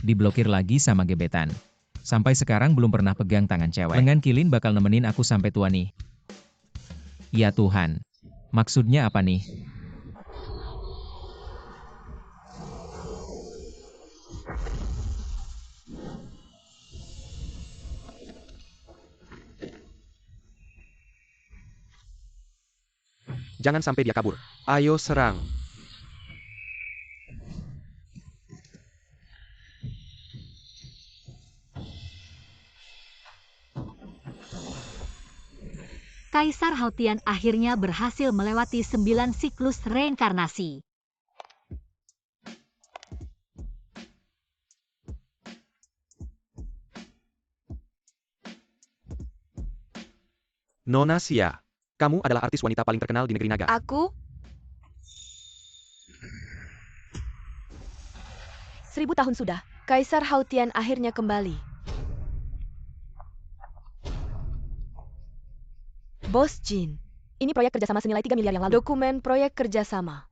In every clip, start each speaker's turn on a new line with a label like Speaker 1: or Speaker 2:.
Speaker 1: Diblokir lagi sama gebetan. Sampai sekarang belum pernah pegang tangan cewek. Lengan Kilin bakal nemenin aku sampai tua nih. Ya Tuhan. Maksudnya apa nih?
Speaker 2: Jangan sampai dia kabur. Ayo serang.
Speaker 3: Kaisar Haotian akhirnya berhasil melewati 9 siklus reinkarnasi.
Speaker 2: Nona Xia, kamu adalah artis wanita paling terkenal di negeri naga.
Speaker 4: Aku? 1000 tahun sudah, Kaisar Haotian akhirnya kembali. Bos Jin, ini proyek kerjasama senilai 3 miliar yang lalu. Dokumen proyek kerjasama.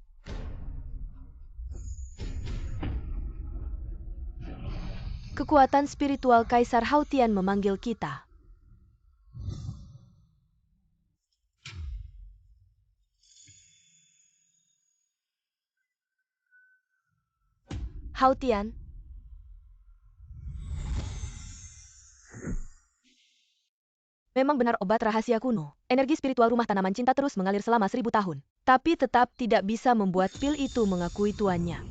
Speaker 4: Kekuatan spiritual Kaisar Haotian memanggil kita. Haotian. Memang benar obat rahasia kuno. Energi spiritual rumah tanaman cinta terus mengalir selama 1000 tahun. Tapi tetap tidak bisa membuat pil itu mengakui tuannya.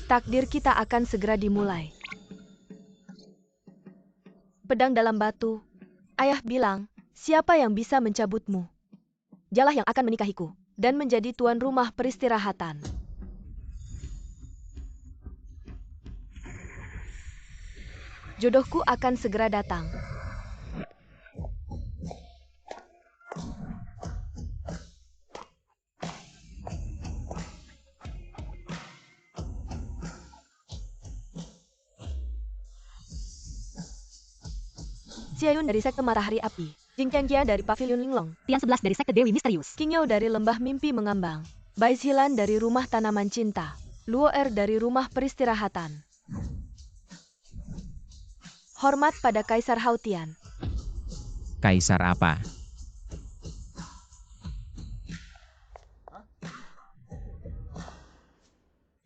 Speaker 4: Takdir kita akan segera dimulai. Pedang dalam batu. Ayah bilang, siapa yang bisa mencabutmu? Dialah yang akan menikahiku dan menjadi tuan rumah peristirahatan. Jodohku akan segera datang. Xiayun dari sekte Matahari Api, Jing Qiangjia dari Pavilion Linglong,
Speaker 3: Tian 11 dari sekte Dewi Misterius,
Speaker 4: Qing Yao dari Lembah Mimpi Mengambang, Bai Xilan dari Rumah Tanaman Cinta, Luo Er dari Rumah Peristirahatan. Hormat pada Kaisar Haotian.
Speaker 1: Kaisar apa?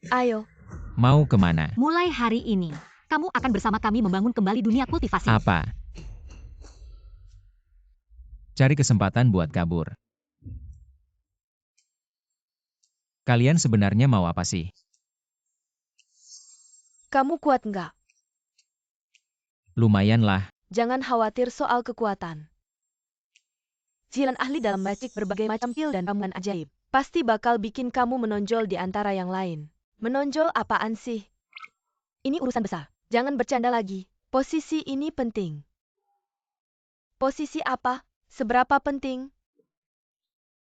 Speaker 4: Ayo.
Speaker 1: Mau kemana?
Speaker 3: mulai hari ini, kamu akan bersama kami membangun kembali dunia kultivasi.
Speaker 1: Apa? Cari kesempatan buat kabur. Kalian sebenarnya mau apa sih?
Speaker 4: Kamu kuat nggak?
Speaker 1: Lumayan lah.
Speaker 4: Jangan khawatir soal kekuatan. Zilan ahli dalam magic berbagai macam pil dan ramuan ajaib. Pasti bakal bikin kamu menonjol di antara yang lain. Menonjol apaan sih? Ini urusan besar. Jangan bercanda lagi. Posisi ini penting. Posisi apa? Seberapa penting?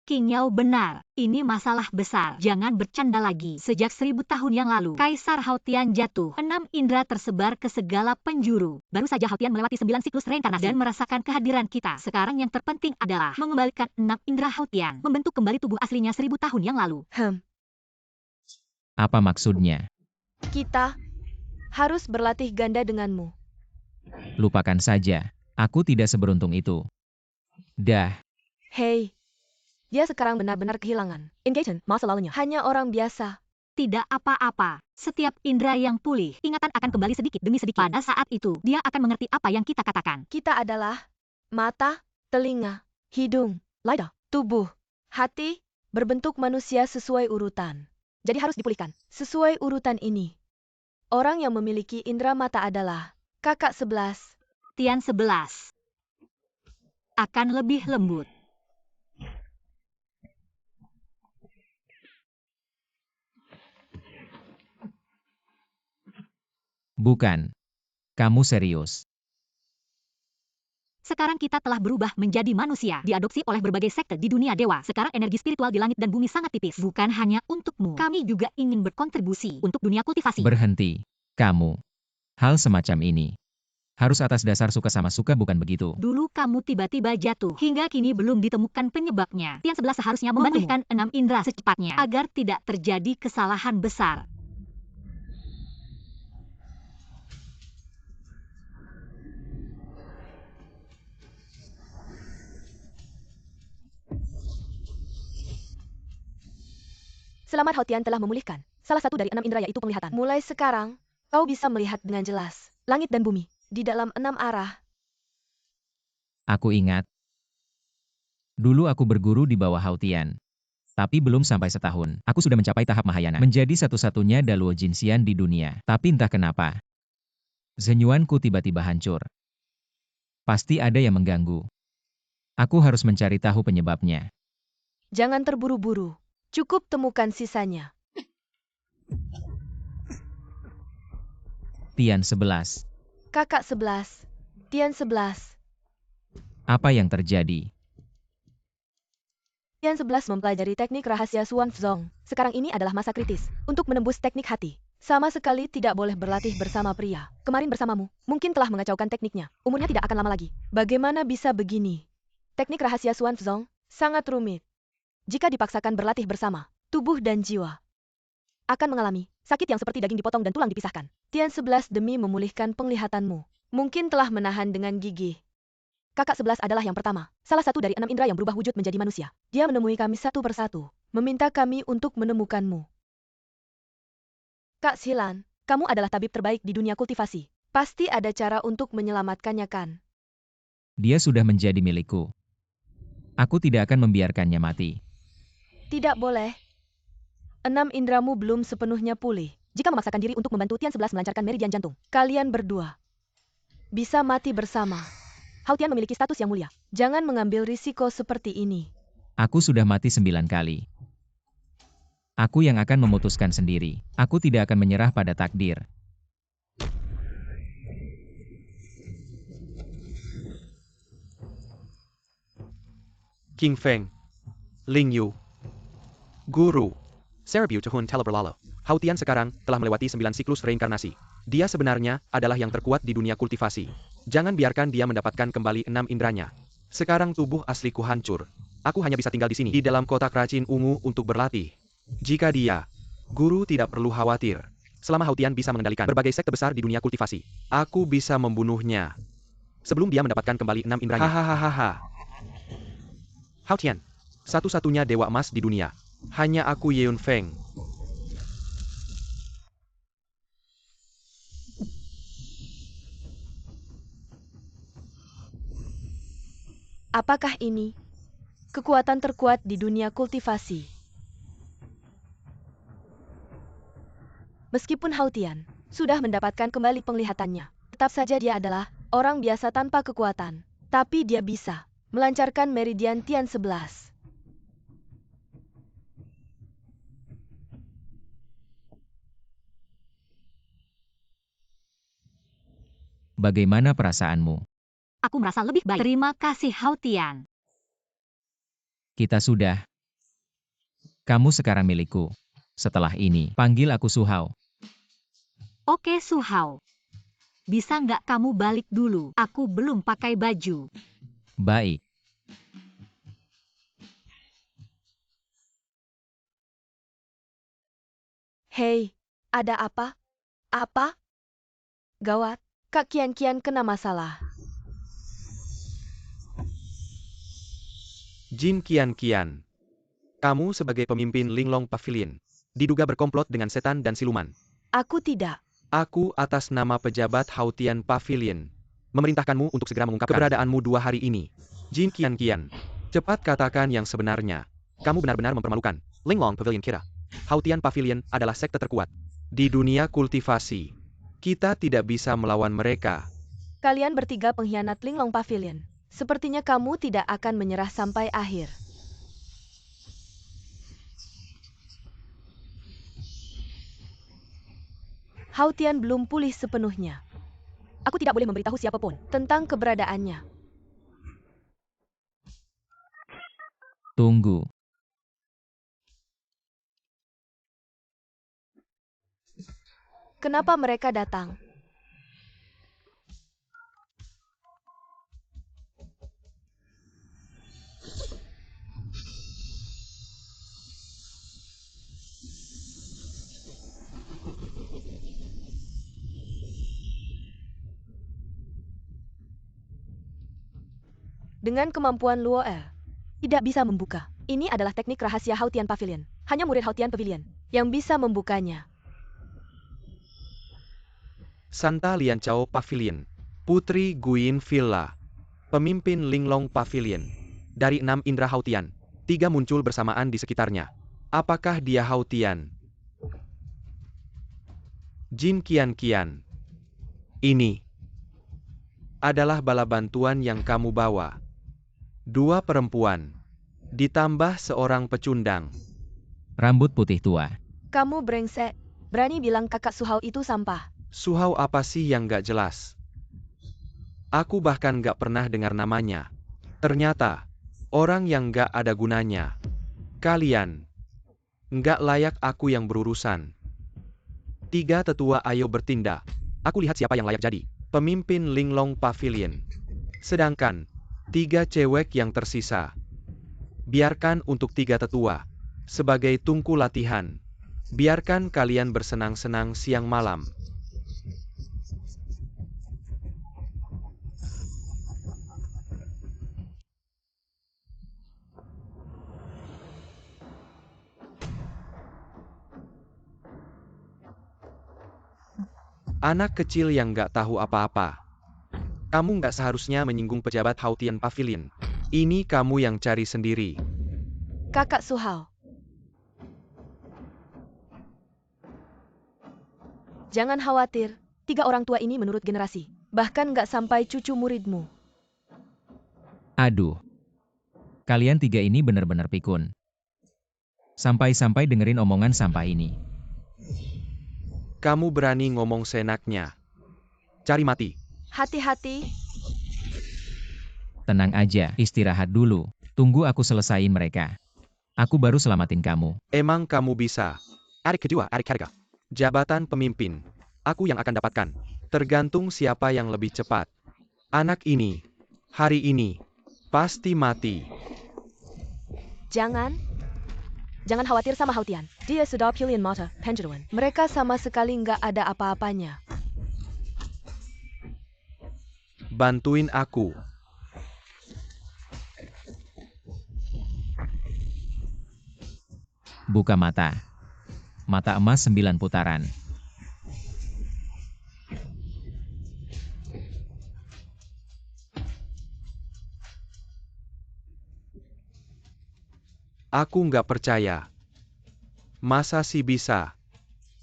Speaker 3: Qing Yao benar, ini masalah besar. Jangan bercanda lagi. Sejak 1000 tahun yang lalu, Kaisar Haotian jatuh. 6 indera tersebar ke segala penjuru. Baru saja Haotian melewati 9 siklus reinkarnasi dan merasakan kehadiran kita. Sekarang yang terpenting adalah mengembalikan 6 indera Haotian, membentuk kembali tubuh aslinya 1000 tahun yang lalu.
Speaker 1: Apa maksudnya?
Speaker 4: Kita harus berlatih ganda denganmu.
Speaker 1: Lupakan saja. Aku tidak seberuntung itu. Dah.
Speaker 4: Hei, dia sekarang benar-benar kehilangan engagement masa lalunya. Hanya orang biasa.
Speaker 3: Tidak apa-apa. Setiap indera yang pulih, ingatan akan kembali sedikit demi sedikit. Pada saat itu, dia akan mengerti apa yang kita katakan.
Speaker 4: Kita adalah mata, telinga, hidung, lidah, tubuh, hati, berbentuk manusia sesuai urutan. Jadi harus dipulihkan. Sesuai urutan ini. Orang yang memiliki indera mata adalah kakak 11.
Speaker 3: Tian 11. Akan lebih lembut.
Speaker 1: Bukan. Kamu serius.
Speaker 3: Sekarang kita telah berubah menjadi manusia, diadopsi oleh berbagai sekte di dunia dewa. Sekarang energi spiritual di langit dan bumi sangat tipis. Bukan hanya untukmu. Kami juga ingin berkontribusi untuk dunia kultivasi.
Speaker 1: Berhenti. Kamu. Hal semacam ini harus atas dasar suka sama suka, bukan begitu?
Speaker 3: Dulu kamu tiba-tiba jatuh. Hingga kini belum ditemukan penyebabnya. Tian 11 seharusnya memulihkan 6 indera secepatnya agar tidak terjadi kesalahan besar.
Speaker 4: Selamat Hao Tian telah memulihkan salah satu dari 6 indera yaitu penglihatan. Mulai sekarang, kau bisa melihat dengan jelas langit dan bumi di dalam 6 arah.
Speaker 1: Aku ingat. Dulu aku berguru di bawah Hao Tian. Tapi belum sampai setahun, aku sudah mencapai tahap Mahayana. Menjadi satu-satunya Daluo Jinxian di dunia. Tapi entah kenapa, Zenyuanku tiba-tiba hancur. Pasti ada yang mengganggu. Aku harus mencari tahu penyebabnya.
Speaker 4: Jangan terburu-buru. Cukup temukan sisanya.
Speaker 1: Tian 11.
Speaker 4: Kakak 11. Tian 11.
Speaker 1: Apa yang terjadi?
Speaker 4: Tian 11 mempelajari teknik rahasia Xuan Zong. Sekarang ini adalah masa kritis untuk menembus teknik hati. Sama sekali tidak boleh berlatih bersama pria. Kemarin bersamamu, mungkin telah mengacaukan tekniknya. Umurnya tidak akan lama lagi. Bagaimana bisa begini? Teknik rahasia Xuan Zong sangat rumit. Jika dipaksakan berlatih bersama, tubuh dan jiwa akan mengalami sakit yang seperti daging dipotong dan tulang dipisahkan. Tian 11 demi memulihkan penglihatanmu, mungkin telah menahan dengan gigih. Kakak 11 adalah yang pertama, salah satu dari 6 indera yang berubah wujud menjadi manusia. Dia menemui kami satu persatu, meminta kami untuk menemukanmu. Kak Xilan, kamu adalah tabib terbaik di dunia kultivasi. Pasti ada cara untuk menyelamatkannya kan?
Speaker 1: Dia sudah menjadi milikku. Aku tidak akan membiarkannya mati.
Speaker 4: Tidak boleh. 6 indramu belum sepenuhnya pulih. Jika memaksakan diri untuk membantu Tian 11 melancarkan meridian jantung, kalian berdua bisa mati bersama. Hao Tian memiliki status yang mulia. Jangan mengambil risiko seperti ini.
Speaker 1: Aku sudah mati 9 kali. Aku yang akan memutuskan sendiri. Aku tidak akan menyerah pada takdir.
Speaker 2: King Feng, Ling Yu, Guru, Serbiu Chehun telah berlalu. Hao Tian sekarang telah melewati 9 siklus reinkarnasi. Dia sebenarnya adalah yang terkuat di dunia kultivasi. Jangan biarkan dia mendapatkan kembali 6 indranya. Sekarang tubuh asliku hancur. Aku hanya bisa tinggal di sini, di dalam kotak racin ungu untuk berlatih. Jika dia, Guru tidak perlu khawatir. Selama Hao Tian bisa mengendalikan berbagai sekte besar di dunia kultivasi, aku bisa membunuhnya sebelum dia mendapatkan kembali 6 indranya. Hahaha. Hao Tian, satu-satunya dewa emas di dunia. Hanya aku Yeun Feng.
Speaker 4: Apakah ini kekuatan terkuat di dunia kultivasi? Meskipun Hao Tian sudah mendapatkan kembali penglihatannya, tetap saja dia adalah orang biasa tanpa kekuatan. Tapi dia bisa melancarkan meridian Tian 11.
Speaker 1: Bagaimana perasaanmu?
Speaker 3: Aku merasa lebih baik. Terima kasih Hao Tian.
Speaker 1: Kita sudah. Kamu sekarang milikku. Setelah ini, panggil aku Su Hao.
Speaker 3: Oke Su Hao. Bisa nggak kamu balik dulu? Aku belum pakai baju.
Speaker 1: Baik.
Speaker 4: Hei, ada apa? Apa? Gawat, Kak Kian kena masalah.
Speaker 2: Jin Qian. Kamu sebagai pemimpin Linglong Pavilion diduga berkomplot dengan setan dan siluman.
Speaker 4: Aku tidak.
Speaker 2: Aku atas nama pejabat Hao Tian Pavilion memerintahkanmu untuk segera mengungkapkan keberadaanmu 2 hari ini. Jin Qian, cepat katakan yang sebenarnya. Kamu benar-benar mempermalukan Linglong Pavilion kita. Hao Tian Pavilion adalah sekte terkuat di dunia kultivasi. Kita tidak bisa melawan mereka.
Speaker 4: Kalian bertiga pengkhianat Linglong Pavilion. Sepertinya kamu tidak akan menyerah sampai akhir. Hao Tian belum pulih sepenuhnya. Aku tidak boleh memberitahu siapapun tentang keberadaannya.
Speaker 1: Tunggu.
Speaker 4: Kenapa mereka datang? Dengan kemampuan Luo Er, tidak bisa membuka. Ini adalah teknik rahasia Hao Tian Pavilion. Hanya murid Haotian Pavilion yang bisa membukanya.
Speaker 2: Santa Liancao Pavilion. Putri Guin Villa. Pemimpin Linglong Pavilion. Dari 6 indera Haotian, 3 muncul bersamaan di sekitarnya. Apakah dia Haotian? Jin Qian Qian. Ini adalah bala bantuan yang kamu bawa. 2 perempuan. Ditambah seorang pecundang.
Speaker 1: Rambut putih tua.
Speaker 4: Kamu brengsek. Berani bilang kakak Su Hao itu sampah.
Speaker 2: Su Hao apa sih yang gak jelas? Aku bahkan gak pernah dengar namanya. Ternyata, orang yang gak ada gunanya. Kalian gak layak aku yang berurusan. 3 tetua ayo bertindak. Aku lihat siapa yang layak jadi pemimpin Linglong Pavilion. Sedangkan 3 cewek yang tersisa, biarkan untuk 3 tetua sebagai tungku latihan. Biarkan kalian bersenang-senang siang malam. Anak kecil yang gak tahu apa-apa. Kamu gak seharusnya menyinggung pejabat Haotian Pavilion. Ini kamu yang cari sendiri.
Speaker 4: Kakak Su Hao. Jangan khawatir, 3 orang tua ini menurut generasi. Bahkan gak sampai cucu muridmu.
Speaker 1: Aduh. Kalian 3 ini benar-benar pikun. Sampai-sampai dengerin omongan sampah ini.
Speaker 2: Kamu berani ngomong seenaknya. Cari mati.
Speaker 4: Hati-hati.
Speaker 1: Tenang aja, istirahat dulu. Tunggu aku selesain mereka. Aku baru selamatin kamu.
Speaker 2: Emang kamu bisa? Adik kedua, adik harga. Jabatan pemimpin. Aku yang akan dapatkan. Tergantung siapa yang lebih cepat. Anak ini, hari ini, pasti mati.
Speaker 4: Jangan khawatir sama Haotian. Dia sudah pilihan mata, penjuruan. Mereka sama sekali nggak ada apa-apanya.
Speaker 2: Bantuin aku.
Speaker 1: Buka mata. Mata emas 9 putaran.
Speaker 2: Aku nggak percaya. Masa sih bisa?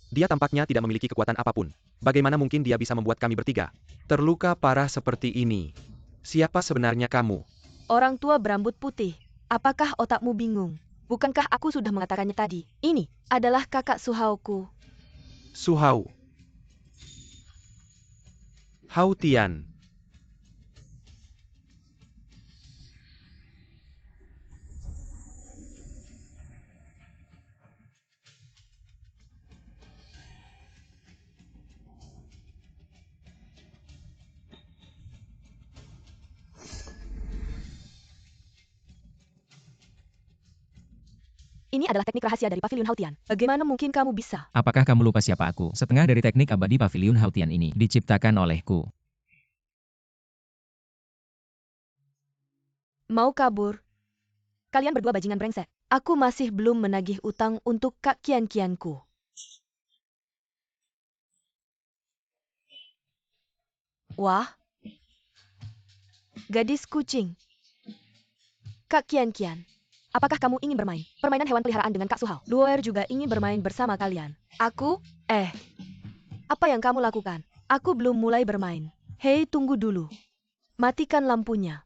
Speaker 2: Dia tampaknya tidak memiliki kekuatan apapun. Bagaimana mungkin dia bisa membuat kami bertiga terluka parah seperti ini? Siapa sebenarnya kamu?
Speaker 4: Orang tua berambut putih. Apakah otakmu bingung? Bukankah aku sudah mengatakannya tadi? Ini adalah kakak Su Hao-ku.
Speaker 2: Su Hao. Haotian.
Speaker 4: Ini adalah teknik rahasia dari Pavilion Haotian. Bagaimana mungkin kamu bisa?
Speaker 1: Apakah kamu lupa siapa aku? Setengah dari teknik abadi Pavilion Haotian ini diciptakan olehku.
Speaker 4: Mau kabur? Kalian berdua bajingan brengsek. Aku masih belum menagih utang untuk Kak Qian-Qianku. Wah. Gadis kucing. Kak Qian-Qian. Apakah kamu ingin bermain permainan hewan peliharaan dengan Kak Su Hao? Luer juga ingin bermain bersama kalian. Aku? Apa yang kamu lakukan? Aku belum mulai bermain. Hei, tunggu dulu. Matikan lampunya.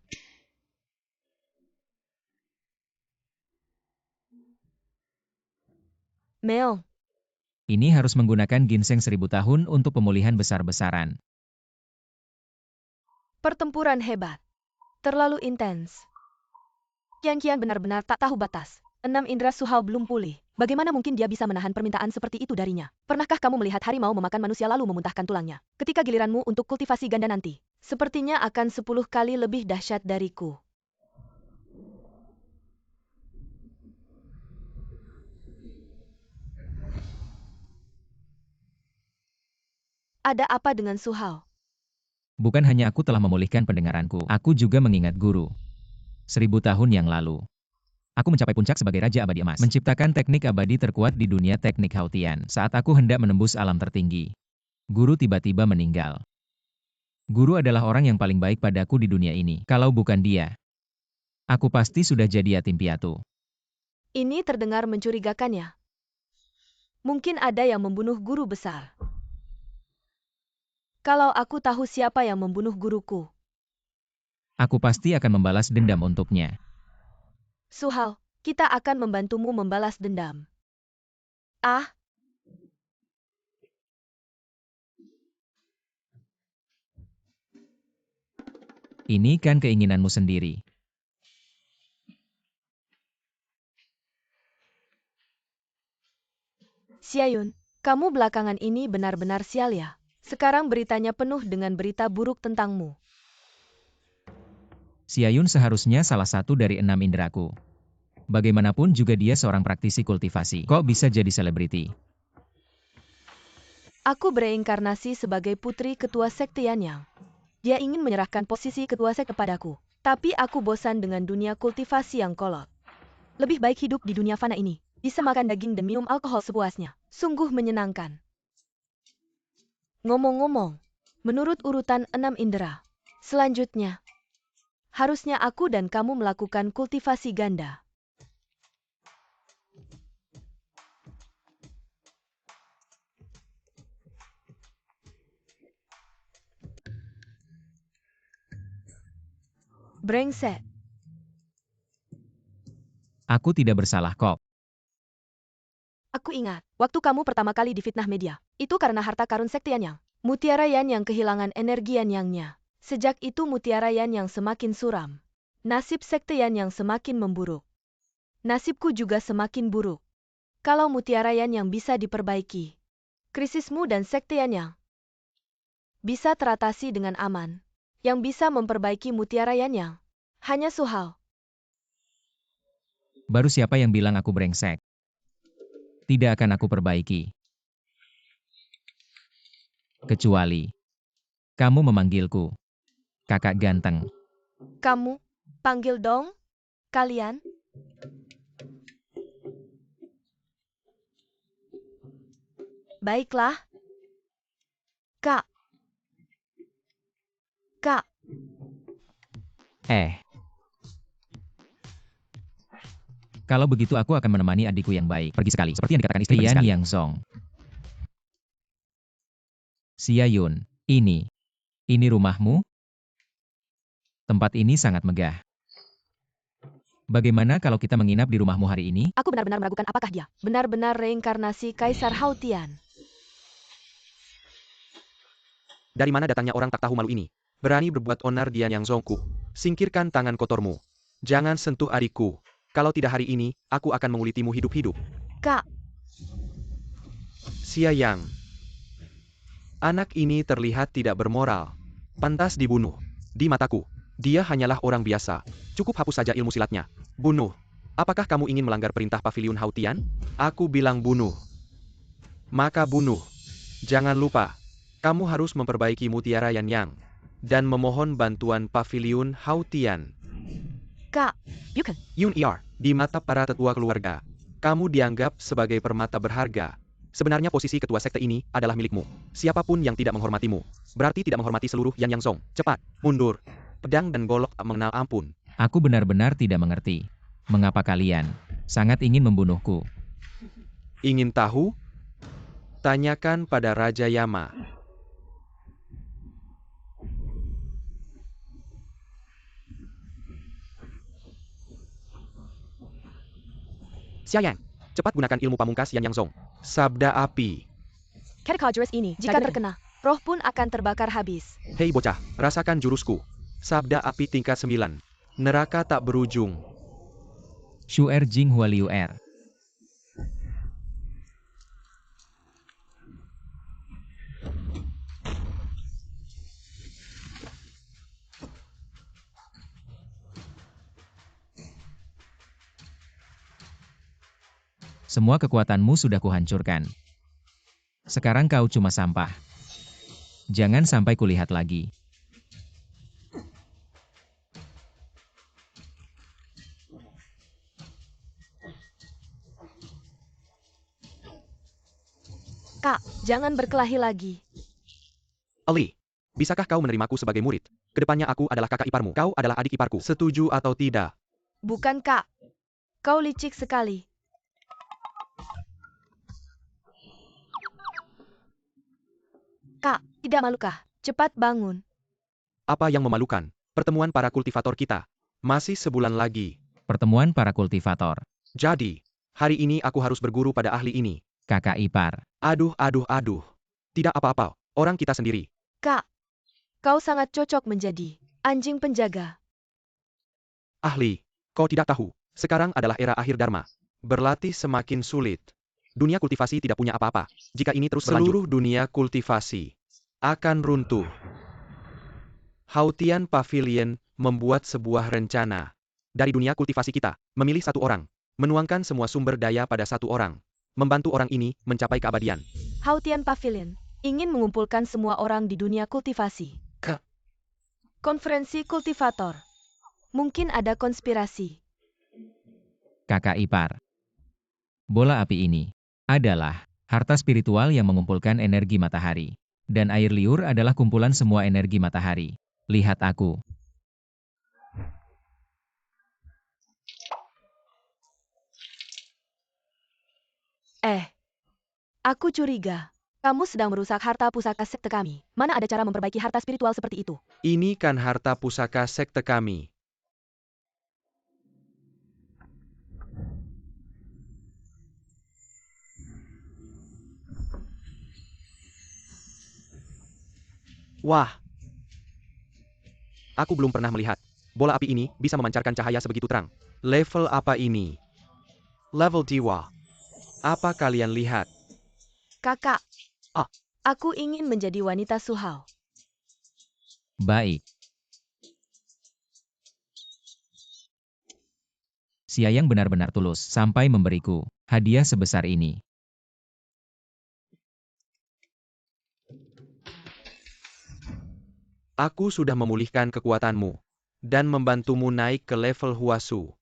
Speaker 4: Meong.
Speaker 1: Ini harus menggunakan ginseng 1000 tahun untuk pemulihan besar-besaran.
Speaker 4: Pertempuran hebat. Terlalu intens. Qian-Qian benar-benar tak tahu batas. 6 indera Su Hao belum pulih. Bagaimana mungkin dia bisa menahan permintaan seperti itu darinya? Pernahkah kamu melihat harimau memakan manusia lalu memuntahkan tulangnya? Ketika giliranmu untuk kultivasi ganda nanti, sepertinya akan 10 kali lebih dahsyat dariku. Ada apa dengan Su Hao?
Speaker 1: Bukan hanya aku telah memulihkan pendengaranku, aku juga mengingat guru. 1000 tahun yang lalu. Aku mencapai puncak sebagai Raja Abadi Emas. Menciptakan teknik abadi terkuat di dunia teknik Hautian. Saat aku hendak menembus alam tertinggi, guru tiba-tiba meninggal. Guru adalah orang yang paling baik padaku di dunia ini. Kalau bukan dia, aku pasti sudah jadi yatim piatu.
Speaker 4: Ini terdengar mencurigakan ya. Mungkin ada yang membunuh guru besar. Kalau aku tahu siapa yang membunuh guruku,
Speaker 1: Aku pasti akan membalas dendam untuknya.
Speaker 4: Su Hao, kita akan membantumu membalas dendam. Ah,
Speaker 1: Ini kan keinginanmu sendiri.
Speaker 4: Xiayun, kamu belakangan ini benar-benar sial ya. Sekarang beritanya penuh dengan berita buruk tentangmu.
Speaker 1: Xiayun seharusnya salah satu dari 6 inderaku. Bagaimanapun juga dia seorang praktisi kultivasi. Kok bisa jadi selebriti?
Speaker 4: Aku bereinkarnasi sebagai putri ketua sekte Yanyang. Dia ingin menyerahkan posisi ketua sekte padaku. Tapi aku bosan dengan dunia kultivasi yang kolot. Lebih baik hidup di dunia fana ini. Bisa makan daging dan minum alkohol sepuasnya. Sungguh menyenangkan. Ngomong-ngomong, menurut urutan 6 indera, selanjutnya, harusnya aku dan kamu melakukan kultivasi ganda. Brengsek.
Speaker 1: Aku tidak bersalah kok.
Speaker 4: Aku ingat, waktu kamu pertama kali difitnah media, itu karena harta karun sekte Yanyang. Mutiara Yan yang kehilangan energi Yanyangnya. Sejak itu Mutiara Yan yang semakin suram. Nasib sekte Yan yang semakin memburuk. Nasibku juga semakin buruk. Kalau Mutiara Yan yang bisa diperbaiki, krisismu dan sekte Yanyang bisa teratasi dengan aman. Yang bisa memperbaiki Mutiara Yanyang hanya Su Hao.
Speaker 1: Baru siapa yang bilang aku brengsek? Tidak akan aku perbaiki. Kecuali kamu memanggilku kakak ganteng.
Speaker 4: Kamu, panggil dong, kalian. Baiklah. Kak. Kak.
Speaker 1: Kalau begitu aku akan menemani adikku yang baik. Pergi sekali, seperti yang dikatakan istri Yan Yang Song. Xiayun, ini rumahmu? Tempat ini sangat megah. Bagaimana kalau kita menginap di rumahmu hari ini?
Speaker 4: Aku benar-benar meragukan apakah dia benar-benar reinkarnasi Kaisar Hautian.
Speaker 2: Dari mana datangnya orang tak tahu malu ini? Berani berbuat onar di Yang Zongku. Singkirkan tangan kotormu. Jangan sentuh adikku. Kalau tidak hari ini, aku akan mengulitimu hidup-hidup.
Speaker 4: Kak,
Speaker 2: Xiayang. Anak ini terlihat tidak bermoral. Pantas dibunuh. Di mataku, dia hanyalah orang biasa. Cukup hapus saja ilmu silatnya. Bunuh. Apakah kamu ingin melanggar perintah Paviliun Hautian? Aku bilang bunuh. Maka bunuh. Jangan lupa, kamu harus memperbaiki Mutiara Yanyang dan memohon bantuan Paviliun Hautian.
Speaker 4: Kak, bukan.
Speaker 2: Yun Er, di mata para tetua keluarga, kamu dianggap sebagai permata berharga. Sebenarnya posisi ketua sekte ini adalah milikmu. Siapapun yang tidak menghormatimu, berarti tidak menghormati seluruh Yan Yang Song. Cepat, mundur. Pedang dan golok tak mengenal ampun.
Speaker 1: Aku benar-benar tidak mengerti. Mengapa kalian sangat ingin membunuhku?
Speaker 2: Ingin tahu? Tanyakan pada Raja Yama. Xiayang, cepat gunakan ilmu pamungkas Yan Yang Song. Sabda api.
Speaker 4: Catechagorus ini, jika terkena, roh pun akan terbakar habis.
Speaker 2: Hei bocah, rasakan jurusku. Sabda api tingkat 9. Neraka tak berujung.
Speaker 1: Shuer Jing Hua Liu Er. Semua kekuatanmu sudah kuhancurkan. Sekarang kau cuma sampah. Jangan sampai kulihat lagi.
Speaker 4: Jangan berkelahi lagi.
Speaker 2: Ali, bisakah kau menerimaku sebagai murid? Kedepannya aku adalah kakak iparmu, kau adalah adik iparku. Setuju atau tidak?
Speaker 4: Bukan, Kak. Kau licik sekali. Kak, tidak malukah? Cepat bangun.
Speaker 2: Apa yang memalukan? Pertemuan para kultivator kita. Masih sebulan lagi.
Speaker 1: Pertemuan para kultivator.
Speaker 2: Jadi, hari ini aku harus berguru pada ahli ini.
Speaker 1: Kakak ipar.
Speaker 2: Aduh. Tidak apa-apa, orang kita sendiri.
Speaker 4: Kak, kau sangat cocok menjadi anjing penjaga.
Speaker 2: Ahli, kau tidak tahu, sekarang adalah era akhir Dharma. Berlatih semakin sulit. Dunia kultivasi tidak punya apa-apa. Jika ini terus berlanjut, seluruh dunia kultivasi akan runtuh. Hautian Pavilion membuat sebuah rencana. Dari dunia kultivasi kita, memilih satu orang, menuangkan semua sumber daya pada satu orang, membantu orang ini mencapai keabadian.
Speaker 4: Hautian Pavilion ingin mengumpulkan semua orang di dunia kultivasi. Konferensi kultivator. Mungkin ada konspirasi.
Speaker 1: Kakak ipar. Bola api ini adalah harta spiritual yang mengumpulkan energi matahari. Dan air liur adalah kumpulan semua energi matahari. Lihat aku.
Speaker 4: Aku curiga. Kamu sedang merusak harta pusaka sekte kami. Mana ada cara memperbaiki harta spiritual seperti itu?
Speaker 2: Ini kan harta pusaka sekte kami. Wah. Aku belum pernah melihat. Bola api ini bisa memancarkan cahaya sebegitu terang. Level apa ini? Level Dewa. Apa kalian lihat?
Speaker 4: Kakak.
Speaker 2: Ah.
Speaker 4: Aku ingin menjadi wanita Suhao.
Speaker 1: Baik. Siayang benar-benar tulus sampai memberiku hadiah sebesar ini.
Speaker 2: Aku sudah memulihkan kekuatanmu dan membantumu naik ke level Huasu.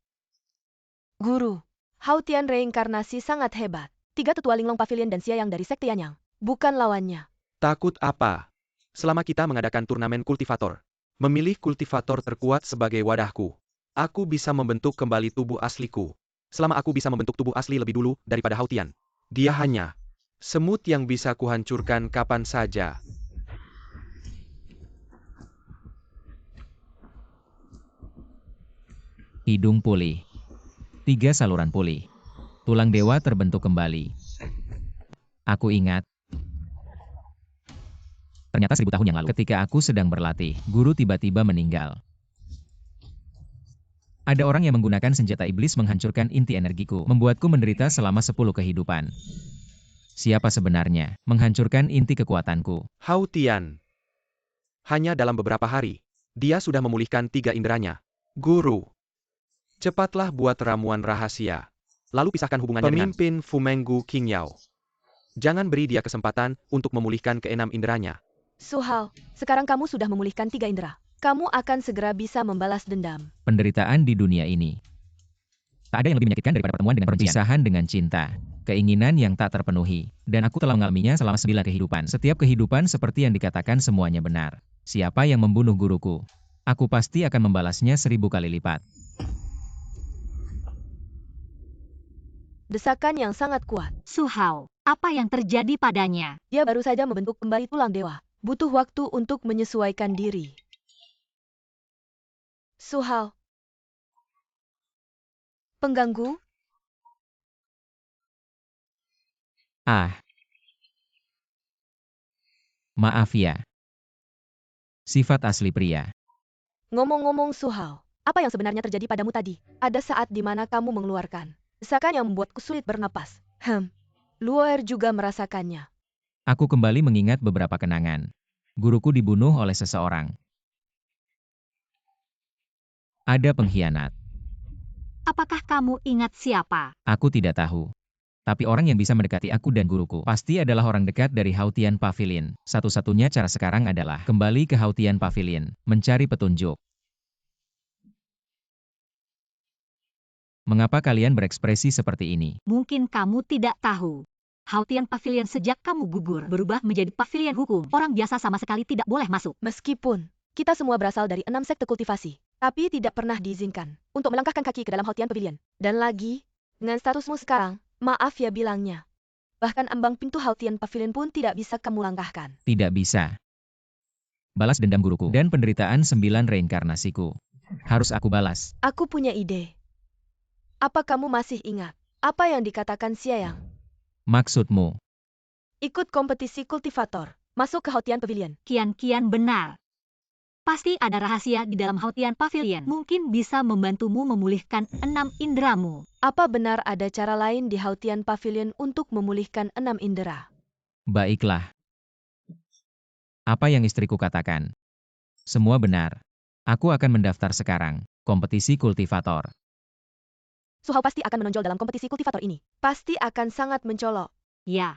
Speaker 4: Guru, Hautian reinkarnasi sangat hebat. 3 tetua Linglong Pavilion dan Siayang dari Sekte Yanyang. Bukan lawannya.
Speaker 2: Takut apa? Selama kita mengadakan turnamen kultivator, memilih kultivator terkuat sebagai wadahku, aku bisa membentuk kembali tubuh asliku. Selama aku bisa membentuk tubuh asli lebih dulu daripada Hautian, dia hanya semut yang bisa kuhancurkan kapan saja.
Speaker 1: Hidung pulih. 3 saluran pulih. Tulang dewa terbentuk kembali. Aku ingat. Ternyata 1000 tahun yang lalu, ketika aku sedang berlatih, guru tiba-tiba meninggal. Ada orang yang menggunakan senjata iblis menghancurkan inti energiku, membuatku menderita selama 10 kehidupan. Siapa sebenarnya menghancurkan inti kekuatanku?
Speaker 2: Hautian. Hanya dalam beberapa hari, dia sudah memulihkan 3 inderanya. Guru, cepatlah buat ramuan rahasia. Lalu pisahkan hubungannya dengan pemimpin Fumenggu Qingyao. Jangan beri dia kesempatan untuk memulihkan keenam inderanya.
Speaker 4: Suhao, sekarang kamu sudah memulihkan 3 indera. Kamu akan segera bisa membalas dendam.
Speaker 1: Penderitaan di dunia ini. Tak ada yang lebih menyakitkan daripada pertemuan dengan perpisahan dengan cinta. Keinginan yang tak terpenuhi. Dan aku telah mengalaminya selama 9 kehidupan. Setiap kehidupan seperti yang dikatakan semuanya benar. Siapa yang membunuh guruku? Aku pasti akan membalasnya 1000 kali lipat.
Speaker 4: Desakan yang sangat kuat.
Speaker 3: Suhao, apa yang terjadi padanya?
Speaker 4: Dia baru saja membentuk kembali tulang dewa. Butuh waktu untuk menyesuaikan diri. Suhao. Pengganggu?
Speaker 1: Maaf ya. Sifat asli pria.
Speaker 4: Ngomong-ngomong Suhao, apa yang sebenarnya terjadi padamu tadi? Ada saat di mana kamu mengeluarkan desakan yang membuatku sulit bernapas. Luoer juga merasakannya.
Speaker 1: Aku kembali mengingat beberapa kenangan. Guruku dibunuh oleh seseorang. Ada pengkhianat.
Speaker 3: Apakah kamu ingat siapa?
Speaker 1: Aku tidak tahu. Tapi orang yang bisa mendekati aku dan guruku pasti adalah orang dekat dari Hautian Pavilion. Satu-satunya cara sekarang adalah kembali ke Hautian Pavilion, mencari petunjuk. Mengapa kalian berekspresi seperti ini?
Speaker 3: Mungkin kamu tidak tahu. Haotian Pavilion sejak kamu gugur berubah menjadi pavilion hukum. Orang biasa sama sekali tidak boleh masuk.
Speaker 4: Meskipun kita semua berasal dari 6 sekte kultivasi, tapi tidak pernah diizinkan untuk melangkahkan kaki ke dalam Haotian Pavilion. Dan lagi, dengan statusmu sekarang, maaf ya bilangnya. Bahkan ambang pintu Haotian Pavilion pun tidak bisa kamu langkahkan.
Speaker 1: Tidak bisa. Balas dendam guruku dan penderitaan 9 reinkarnasiku. Harus aku balas.
Speaker 4: Aku punya ide. Apa kamu masih ingat apa yang dikatakan Xiayang?
Speaker 1: Maksudmu?
Speaker 4: Ikut kompetisi kultivator, masuk ke Haotian Pavilion.
Speaker 3: Kian benar. Pasti ada rahasia di dalam Haotian Pavilion. Mungkin bisa membantumu memulihkan 6 indramu.
Speaker 4: Apa benar ada cara lain di Haotian Pavilion untuk memulihkan 6 indera?
Speaker 1: Baiklah. Apa yang istriku katakan? Semua benar. Aku akan mendaftar sekarang. Kompetisi kultivator.
Speaker 4: Su Hao pasti akan menonjol dalam kompetisi kultivator ini. Pasti akan sangat mencolok.
Speaker 3: Ya,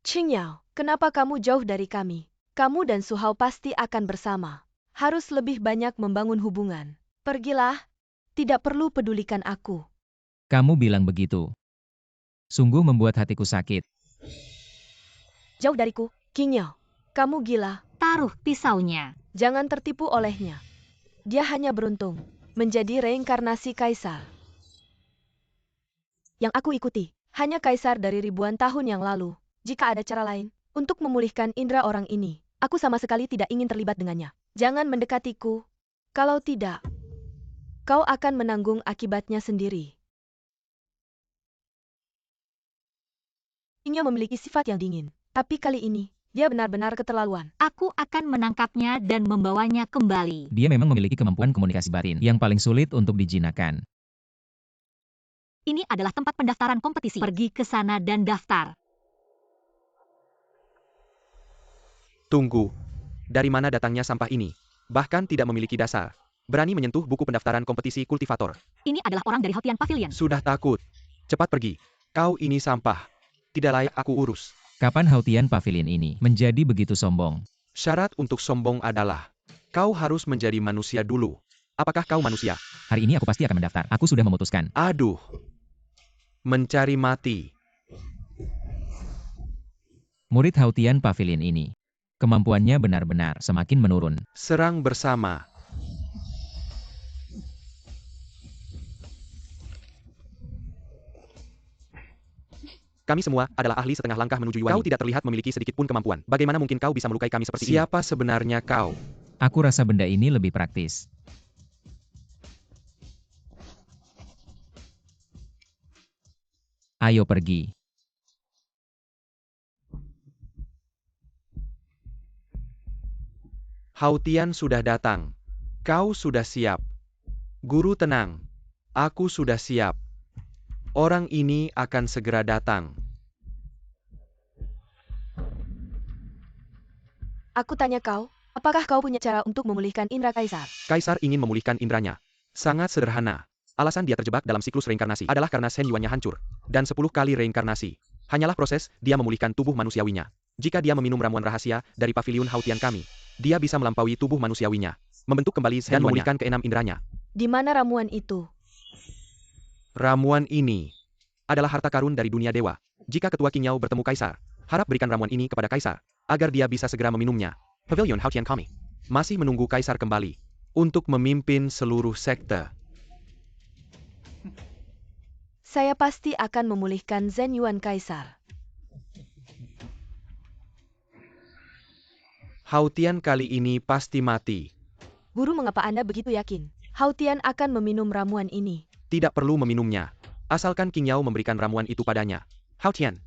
Speaker 4: Qingyao, kenapa kamu jauh dari kami? Kamu dan Su Hao pasti akan bersama. Harus lebih banyak membangun hubungan. Pergilah. Tidak perlu pedulikan aku.
Speaker 1: Kamu bilang begitu. Sungguh membuat hatiku sakit.
Speaker 4: Jauh dariku, Qingyao. Kamu gila.
Speaker 3: taruh pisaunya.
Speaker 4: Jangan tertipu olehnya. Dia hanya beruntung menjadi reinkarnasi kaisar. Yang aku ikuti, hanya kaisar dari ribuan tahun yang lalu. Jika ada cara lain untuk memulihkan indera orang ini, aku sama sekali tidak ingin terlibat dengannya. Jangan mendekatiku. Kalau tidak, kau akan menanggung akibatnya sendiri. Qingyao memiliki sifat yang dingin, tapi kali ini, dia benar-benar keterlaluan.
Speaker 3: Aku akan menangkapnya dan membawanya kembali.
Speaker 1: Dia memang memiliki kemampuan komunikasi batin yang paling sulit untuk dijinakkan.
Speaker 3: Ini adalah tempat pendaftaran kompetisi. Pergi ke sana dan daftar.
Speaker 2: Tunggu. Dari mana datangnya sampah ini? Bahkan tidak memiliki dasar. Berani menyentuh buku pendaftaran kompetisi kultivator.
Speaker 3: Ini adalah orang dari Haotian Pavilion.
Speaker 2: Sudah takut. Cepat pergi. Kau ini sampah. Tidak layak aku urus.
Speaker 1: Kapan Haotian Pavilion ini menjadi begitu sombong?
Speaker 2: Syarat untuk sombong adalah kau harus menjadi manusia dulu. Apakah kau manusia?
Speaker 1: Hari ini aku pasti akan mendaftar. Aku sudah memutuskan.
Speaker 2: Aduh. Mencari mati.
Speaker 1: Murid Haotian Pavilion ini, kemampuannya benar-benar semakin menurun.
Speaker 2: Serang bersama. Kami semua adalah ahli setengah langkah menuju Yuan. Kau tidak terlihat memiliki sedikit pun kemampuan. Bagaimana mungkin kau bisa melukai kami seperti ini? Siapa sebenarnya kau?
Speaker 1: Aku rasa benda ini lebih praktis. Ayo pergi.
Speaker 2: Haotian sudah datang. Kau sudah siap. Guru tenang. Aku sudah siap. Orang ini akan segera datang.
Speaker 4: Aku tanya kau, apakah kau punya cara untuk memulihkan indera kaisar?
Speaker 2: Kaisar ingin memulihkan indranya. Sangat sederhana. Alasan dia terjebak dalam siklus reinkarnasi adalah karena Shen Yuannya hancur. Dan 10 kali reinkarnasi. Hanyalah proses dia memulihkan tubuh manusiawinya. Jika dia meminum ramuan rahasia dari pavilion Haotian kami, dia bisa melampaui tubuh manusiawinya, membentuk kembali dan memulihkan keenam indranya.
Speaker 4: Di mana ramuan itu?
Speaker 2: Ramuan ini adalah harta karun dari dunia dewa. Jika ketua Qingyao bertemu kaisar, harap berikan ramuan ini kepada kaisar, agar dia bisa segera meminumnya. Pavilion Haotian kami masih menunggu kaisar kembali untuk memimpin seluruh sekte.
Speaker 4: Saya pasti akan memulihkan Zhen Yuan kaisar.
Speaker 2: Haotian kali ini pasti mati.
Speaker 4: Guru, mengapa Anda begitu yakin? Haotian akan meminum ramuan ini.
Speaker 2: Tidak perlu meminumnya. Asalkan Qingyao memberikan ramuan itu padanya. Haotian,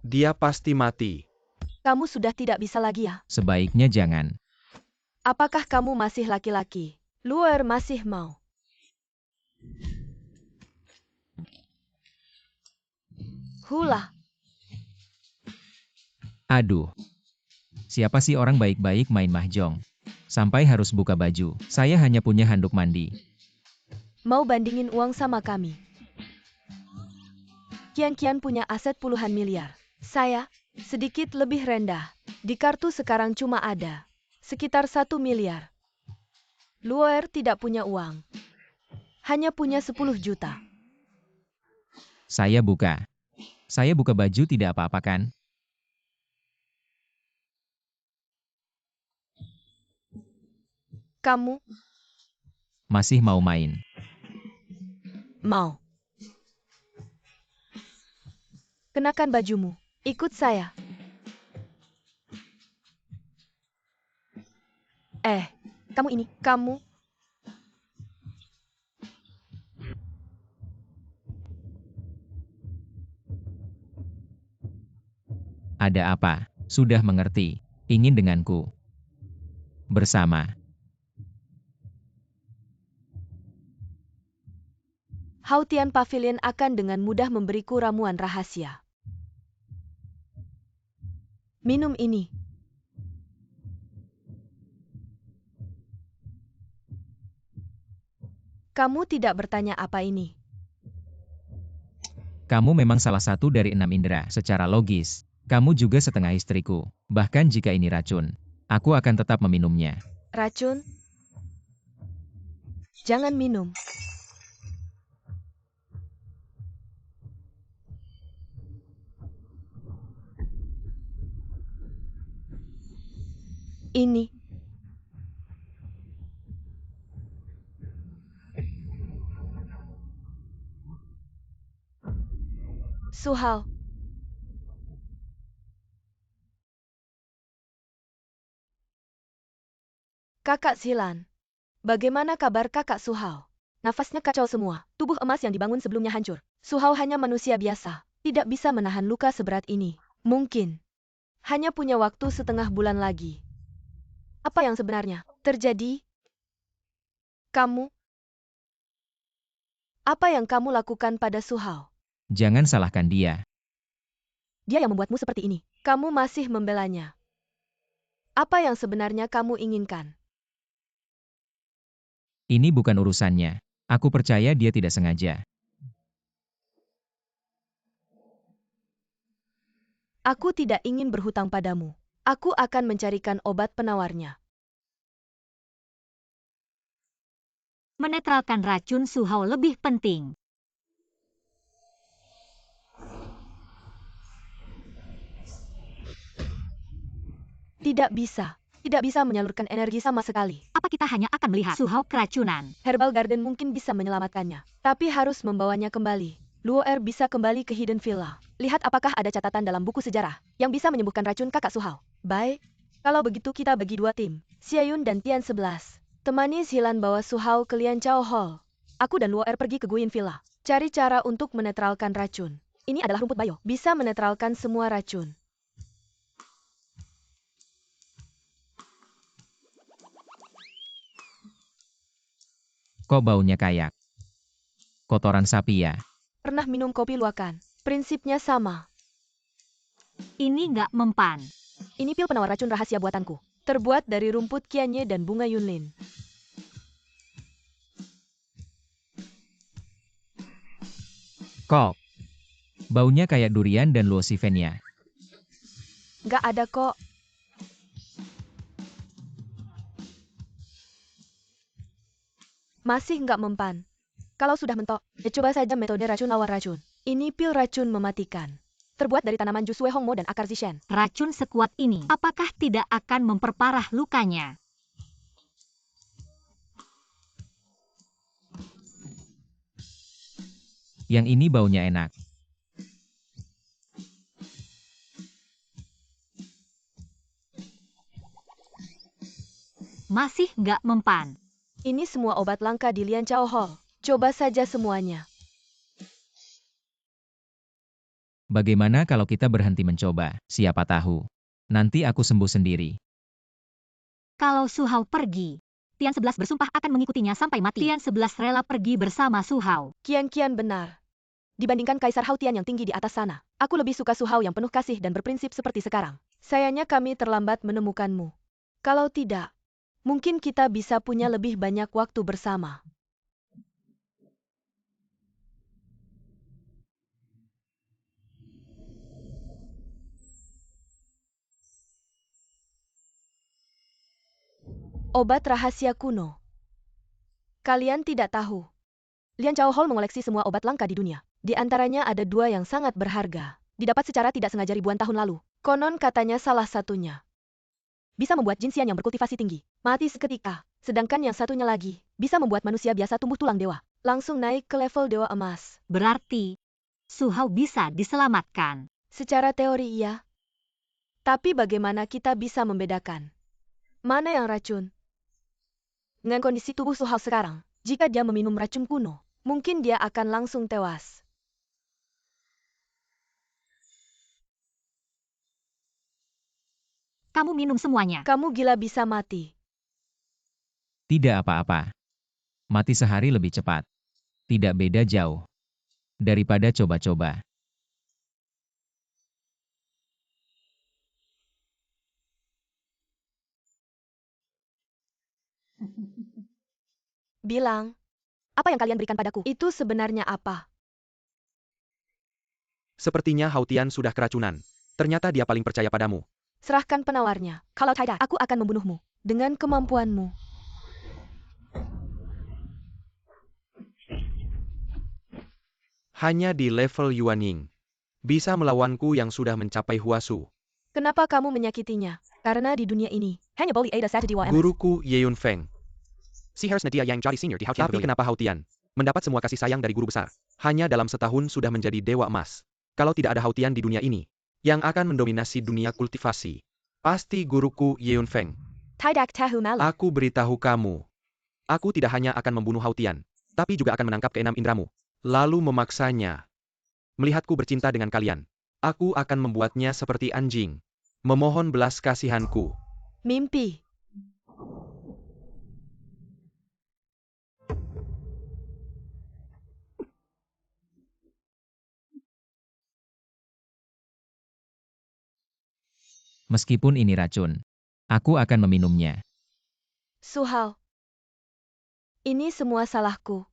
Speaker 2: dia pasti mati.
Speaker 4: Kamu sudah tidak bisa lagi ya?
Speaker 1: Sebaiknya jangan.
Speaker 4: Apakah kamu masih laki-laki? Luar masih mau? Hula.
Speaker 1: Aduh. Siapa sih orang baik-baik main mahjong? Sampai harus buka baju. Saya hanya punya handuk mandi.
Speaker 4: Mau bandingin uang sama kami? Kian punya aset puluhan miliar. Saya, sedikit lebih rendah. Di kartu sekarang cuma ada sekitar 1 miliar. Luar tidak punya uang. Hanya punya 10 juta.
Speaker 1: Saya buka. Saya buka baju tidak apa-apa kan?
Speaker 4: Kamu
Speaker 1: Masih mau main?
Speaker 4: mau. Kenakan bajumu. Ikut saya. Kamu ini, kamu.
Speaker 1: Ada apa? Sudah mengerti. Ingin denganku. Bersama.
Speaker 4: Hautian Pavilion akan dengan mudah memberiku ramuan rahasia. Minum ini. Kamu tidak bertanya apa ini.
Speaker 1: Kamu memang salah satu dari 6 indera. Secara logis, kamu juga setengah istriku. Bahkan jika ini racun, aku akan tetap meminumnya.
Speaker 4: Racun? Jangan minum. Ini. Suhao. Kakak Zilan. Bagaimana kabar kakak Suhao? Nafasnya kacau semua, tubuh emas yang dibangun sebelumnya hancur. Suhao hanya manusia biasa, tidak bisa menahan luka seberat ini. Mungkin. Hanya punya waktu setengah bulan lagi. Apa yang sebenarnya terjadi? Kamu? Apa yang kamu lakukan pada Suhao?
Speaker 1: Jangan salahkan dia.
Speaker 4: Dia yang membuatmu seperti ini. Kamu masih membelanya. Apa yang sebenarnya kamu inginkan?
Speaker 1: Ini bukan urusannya. Aku percaya dia tidak sengaja.
Speaker 4: Aku tidak ingin berhutang padamu. Aku akan mencarikan obat penawarnya.
Speaker 3: Menetralkan racun Suhao lebih penting.
Speaker 4: Tidak bisa. Tidak bisa menyalurkan energi sama sekali.
Speaker 3: Apa kita hanya akan melihat Suhao keracunan?
Speaker 4: Herbal Garden mungkin bisa menyelamatkannya. Tapi harus membawanya kembali. Luo'er bisa kembali ke Hidden Villa. Lihat apakah ada catatan dalam buku sejarah yang bisa menyembuhkan racun kakak Suhao. Baik. Kalau begitu kita bagi dua tim. Xiayun dan Tian 11. Temani Zilan bawa Suhao ke Lian Chao Hall. Aku dan Luo'er pergi ke Guin Villa. Cari cara untuk menetralkan racun. Ini adalah rumput bayo. Bisa menetralkan semua racun.
Speaker 1: Kok baunya kayak kotoran sapi ya?
Speaker 4: Pernah minum kopi luakan. Prinsipnya sama.
Speaker 3: Ini nggak mempan.
Speaker 4: Ini pil penawar racun rahasia buatanku. Terbuat dari rumput kianye dan bunga yunlin.
Speaker 1: Kok baunya kayak durian dan luosifenia.
Speaker 4: Nggak ada kok. Masih nggak mempan. Kalau sudah mentok, coba saja metode racun lawan racun. Ini pil racun mematikan. Terbuat dari tanaman Jusue Hongmo dan akar zishen.
Speaker 3: Racun sekuat ini, apakah tidak akan memperparah lukanya?
Speaker 1: Yang ini baunya enak.
Speaker 3: Masih nggak mempan.
Speaker 4: Ini semua obat langka di Lian Chao Hall. Coba saja semuanya.
Speaker 1: Bagaimana kalau kita berhenti mencoba? Siapa tahu. Nanti aku sembuh sendiri.
Speaker 3: Kalau Suhao pergi, Tian 11 bersumpah akan mengikutinya sampai mati. Tian 11 rela pergi bersama Suhao.
Speaker 4: Kian benar. Dibandingkan Kaisar Hautian yang tinggi di atas sana, aku lebih suka Suhao yang penuh kasih dan berprinsip seperti sekarang. Sayangnya kami terlambat menemukanmu. Kalau tidak, mungkin kita bisa punya lebih banyak waktu bersama. Obat rahasia kuno. Kalian tidak tahu. Lian Chao Hall mengoleksi semua obat langka di dunia. Di antaranya ada 2 yang sangat berharga. didapat secara tidak sengaja ribuan tahun lalu. Konon katanya salah satunya bisa membuat jinsian yang berkultivasi tinggi mati seketika, sedangkan yang satunya lagi bisa membuat manusia biasa tumbuh tulang dewa, langsung naik ke level dewa emas.
Speaker 3: Berarti, Su Hao bisa diselamatkan.
Speaker 4: Secara teori iya. Tapi bagaimana kita bisa membedakan mana yang racun? Dengan kondisi tubuh Su Hao sekarang, jika dia meminum racun kuno, mungkin dia akan langsung tewas.
Speaker 3: Kamu minum semuanya.
Speaker 4: Kamu gila bisa mati.
Speaker 1: Tidak apa-apa. Mati sehari lebih cepat. Tidak beda jauh. Daripada coba-coba.
Speaker 4: Bilang, apa yang kalian berikan padaku? Itu sebenarnya apa?
Speaker 2: Sepertinya Hautian sudah keracunan. Ternyata dia paling percaya padamu.
Speaker 4: Serahkan penawarnya. Kalau tidak, aku akan membunuhmu. Dengan kemampuanmu.
Speaker 2: Hanya di level Yuanying. Bisa melawanku yang sudah mencapai Huasu.
Speaker 4: Kenapa kamu menyakitinya? Karena di dunia ini, hanya boleh ada satu dewa emas.
Speaker 2: Guruku Yeun Feng. Si harusnya dia yang jadi senior di Hautian. Tapi kenapa Hautian mendapat semua kasih sayang dari guru besar? Hanya dalam setahun sudah menjadi dewa emas. Kalau tidak ada Hautian di dunia ini, yang akan mendominasi dunia kultivasi, pasti guruku Yeun Feng.
Speaker 4: Tidak tahu malu.
Speaker 2: Aku beritahu kamu. Aku tidak hanya akan membunuh Hautian, tapi juga akan menangkap keenam indramu, lalu memaksanya. Melihatku bercinta dengan kalian, aku akan membuatnya seperti anjing. Memohon belas kasihanku.
Speaker 4: Mimpi.
Speaker 1: Meskipun ini racun, aku akan meminumnya.
Speaker 4: Su Hao. Ini semua salahku.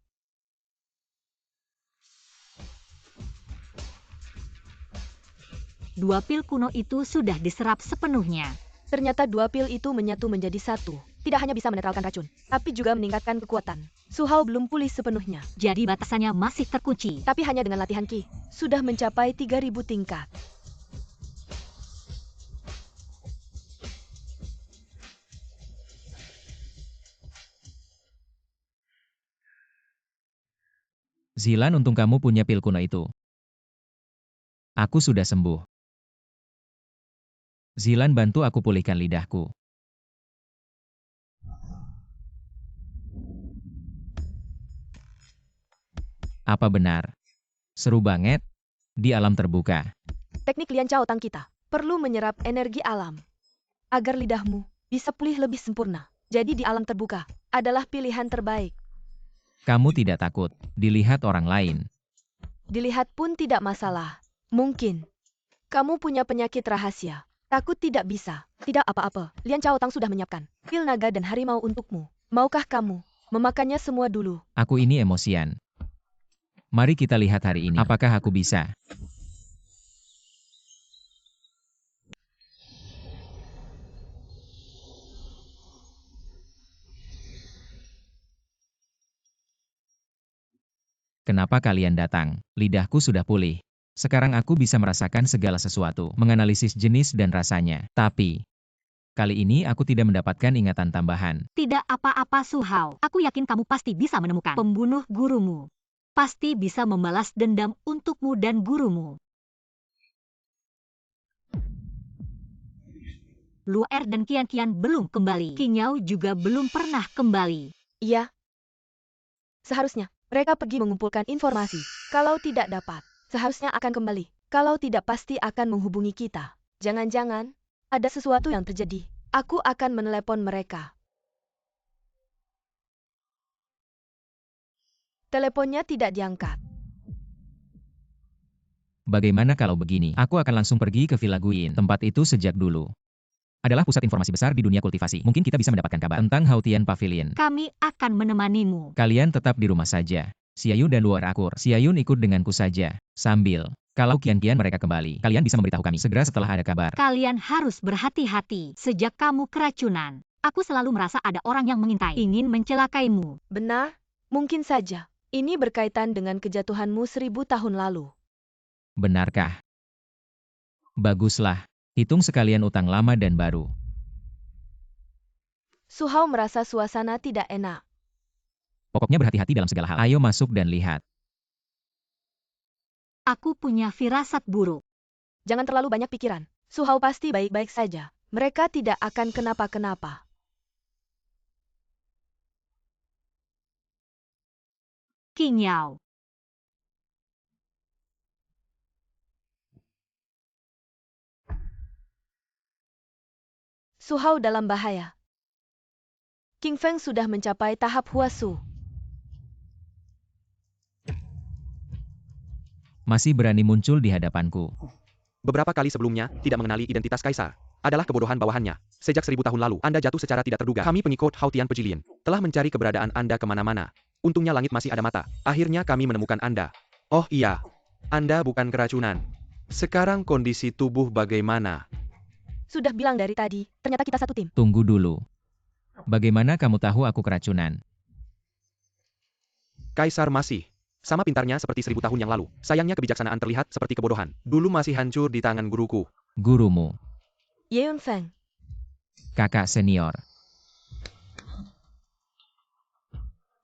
Speaker 3: Dua pil kuno itu sudah diserap sepenuhnya.
Speaker 4: Ternyata dua pil itu menyatu menjadi satu. Tidak hanya bisa menetralkan racun, tapi juga meningkatkan kekuatan. Su Hao belum pulih sepenuhnya.
Speaker 3: Jadi batasannya masih terkunci.
Speaker 4: Tapi hanya dengan latihan Qi, sudah mencapai 3000 tingkat.
Speaker 1: Zilan, untung kamu punya pil kuno itu. Aku sudah sembuh. Zilan, bantu aku pulihkan lidahku. Apa benar? Seru banget? Di alam terbuka.
Speaker 4: Teknik Lian Cao Tang kita perlu menyerap energi alam agar lidahmu bisa pulih lebih sempurna. Jadi di alam terbuka adalah pilihan terbaik.
Speaker 1: Kamu tidak takut dilihat orang lain.
Speaker 4: Dilihat pun tidak masalah. Mungkin kamu punya penyakit rahasia. Takut tidak bisa. Tidak apa-apa. Lian Cao Tang sudah menyiapkan pil naga dan harimau untukmu. Maukah kamu memakannya semua dulu?
Speaker 1: Aku ini emosian. Mari kita lihat hari ini. Apakah aku bisa? Kenapa kalian datang? Lidahku sudah pulih. Sekarang aku bisa merasakan segala sesuatu, menganalisis jenis dan rasanya. Tapi, kali ini aku tidak mendapatkan ingatan tambahan.
Speaker 3: Tidak apa-apa Su Hao. Aku yakin kamu pasti bisa menemukan pembunuh gurumu. Pasti bisa membalas dendam untukmu dan gurumu. Luer dan Qian belum kembali. Qingyo juga belum pernah kembali.
Speaker 4: Iya. Seharusnya mereka pergi mengumpulkan informasi. Kalau tidak dapat, seharusnya akan kembali. Kalau tidak, pasti akan menghubungi kita. Jangan-jangan ada sesuatu yang terjadi. Aku akan menelepon mereka. Teleponnya tidak diangkat.
Speaker 1: Bagaimana kalau begini? Aku akan langsung pergi ke Villa Guin. Tempat itu sejak dulu adalah pusat informasi besar di dunia kultivasi. Mungkin kita bisa mendapatkan kabar tentang Hautian Pavilion.
Speaker 3: Kami akan menemanimu.
Speaker 1: Kalian tetap di rumah saja. Xiayun dan Luar akur. Xiayun ikut denganku saja. Sambil, kalau Qian mereka kembali, kalian bisa memberitahu kami segera setelah ada kabar.
Speaker 3: Kalian harus berhati-hati. Sejak kamu keracunan, aku selalu merasa ada orang yang mengintai, ingin mencelakaimu.
Speaker 4: Benar? Mungkin saja. Ini berkaitan dengan kejatuhanmu 1000 tahun lalu.
Speaker 1: Benarkah? Baguslah. Hitung sekalian utang lama dan baru.
Speaker 4: Su Hao merasa suasana tidak enak.
Speaker 1: Pokoknya berhati-hati dalam segala hal. Ayo masuk dan lihat.
Speaker 3: Aku punya firasat buruk.
Speaker 4: Jangan terlalu banyak pikiran. Su Hao pasti baik-baik saja. Mereka tidak akan kenapa-kenapa.
Speaker 3: King Yao.
Speaker 4: Su Hao dalam bahaya. King Feng sudah mencapai tahap Huasu.
Speaker 1: Masih berani muncul di hadapanku.
Speaker 2: Beberapa kali sebelumnya, tidak mengenali identitas Kaisar. Adalah kebodohan bawahannya. Sejak 1000 tahun lalu, Anda jatuh secara tidak terduga. Kami pengikut Haotian Pavilion telah mencari keberadaan Anda kemana-mana. Untungnya langit masih ada mata. Akhirnya kami menemukan Anda. Oh iya, Anda bukan keracunan. Sekarang kondisi tubuh bagaimana?
Speaker 4: Sudah bilang dari tadi, ternyata kita satu tim.
Speaker 1: Tunggu dulu. Bagaimana kamu tahu aku keracunan?
Speaker 2: Kaisar masih sama pintarnya seperti 1000 tahun yang lalu. Sayangnya kebijaksanaan terlihat seperti kebodohan. Dulu masih hancur di tangan guruku.
Speaker 1: Gurumu.
Speaker 4: Ye Yunfeng.
Speaker 1: Kakak senior.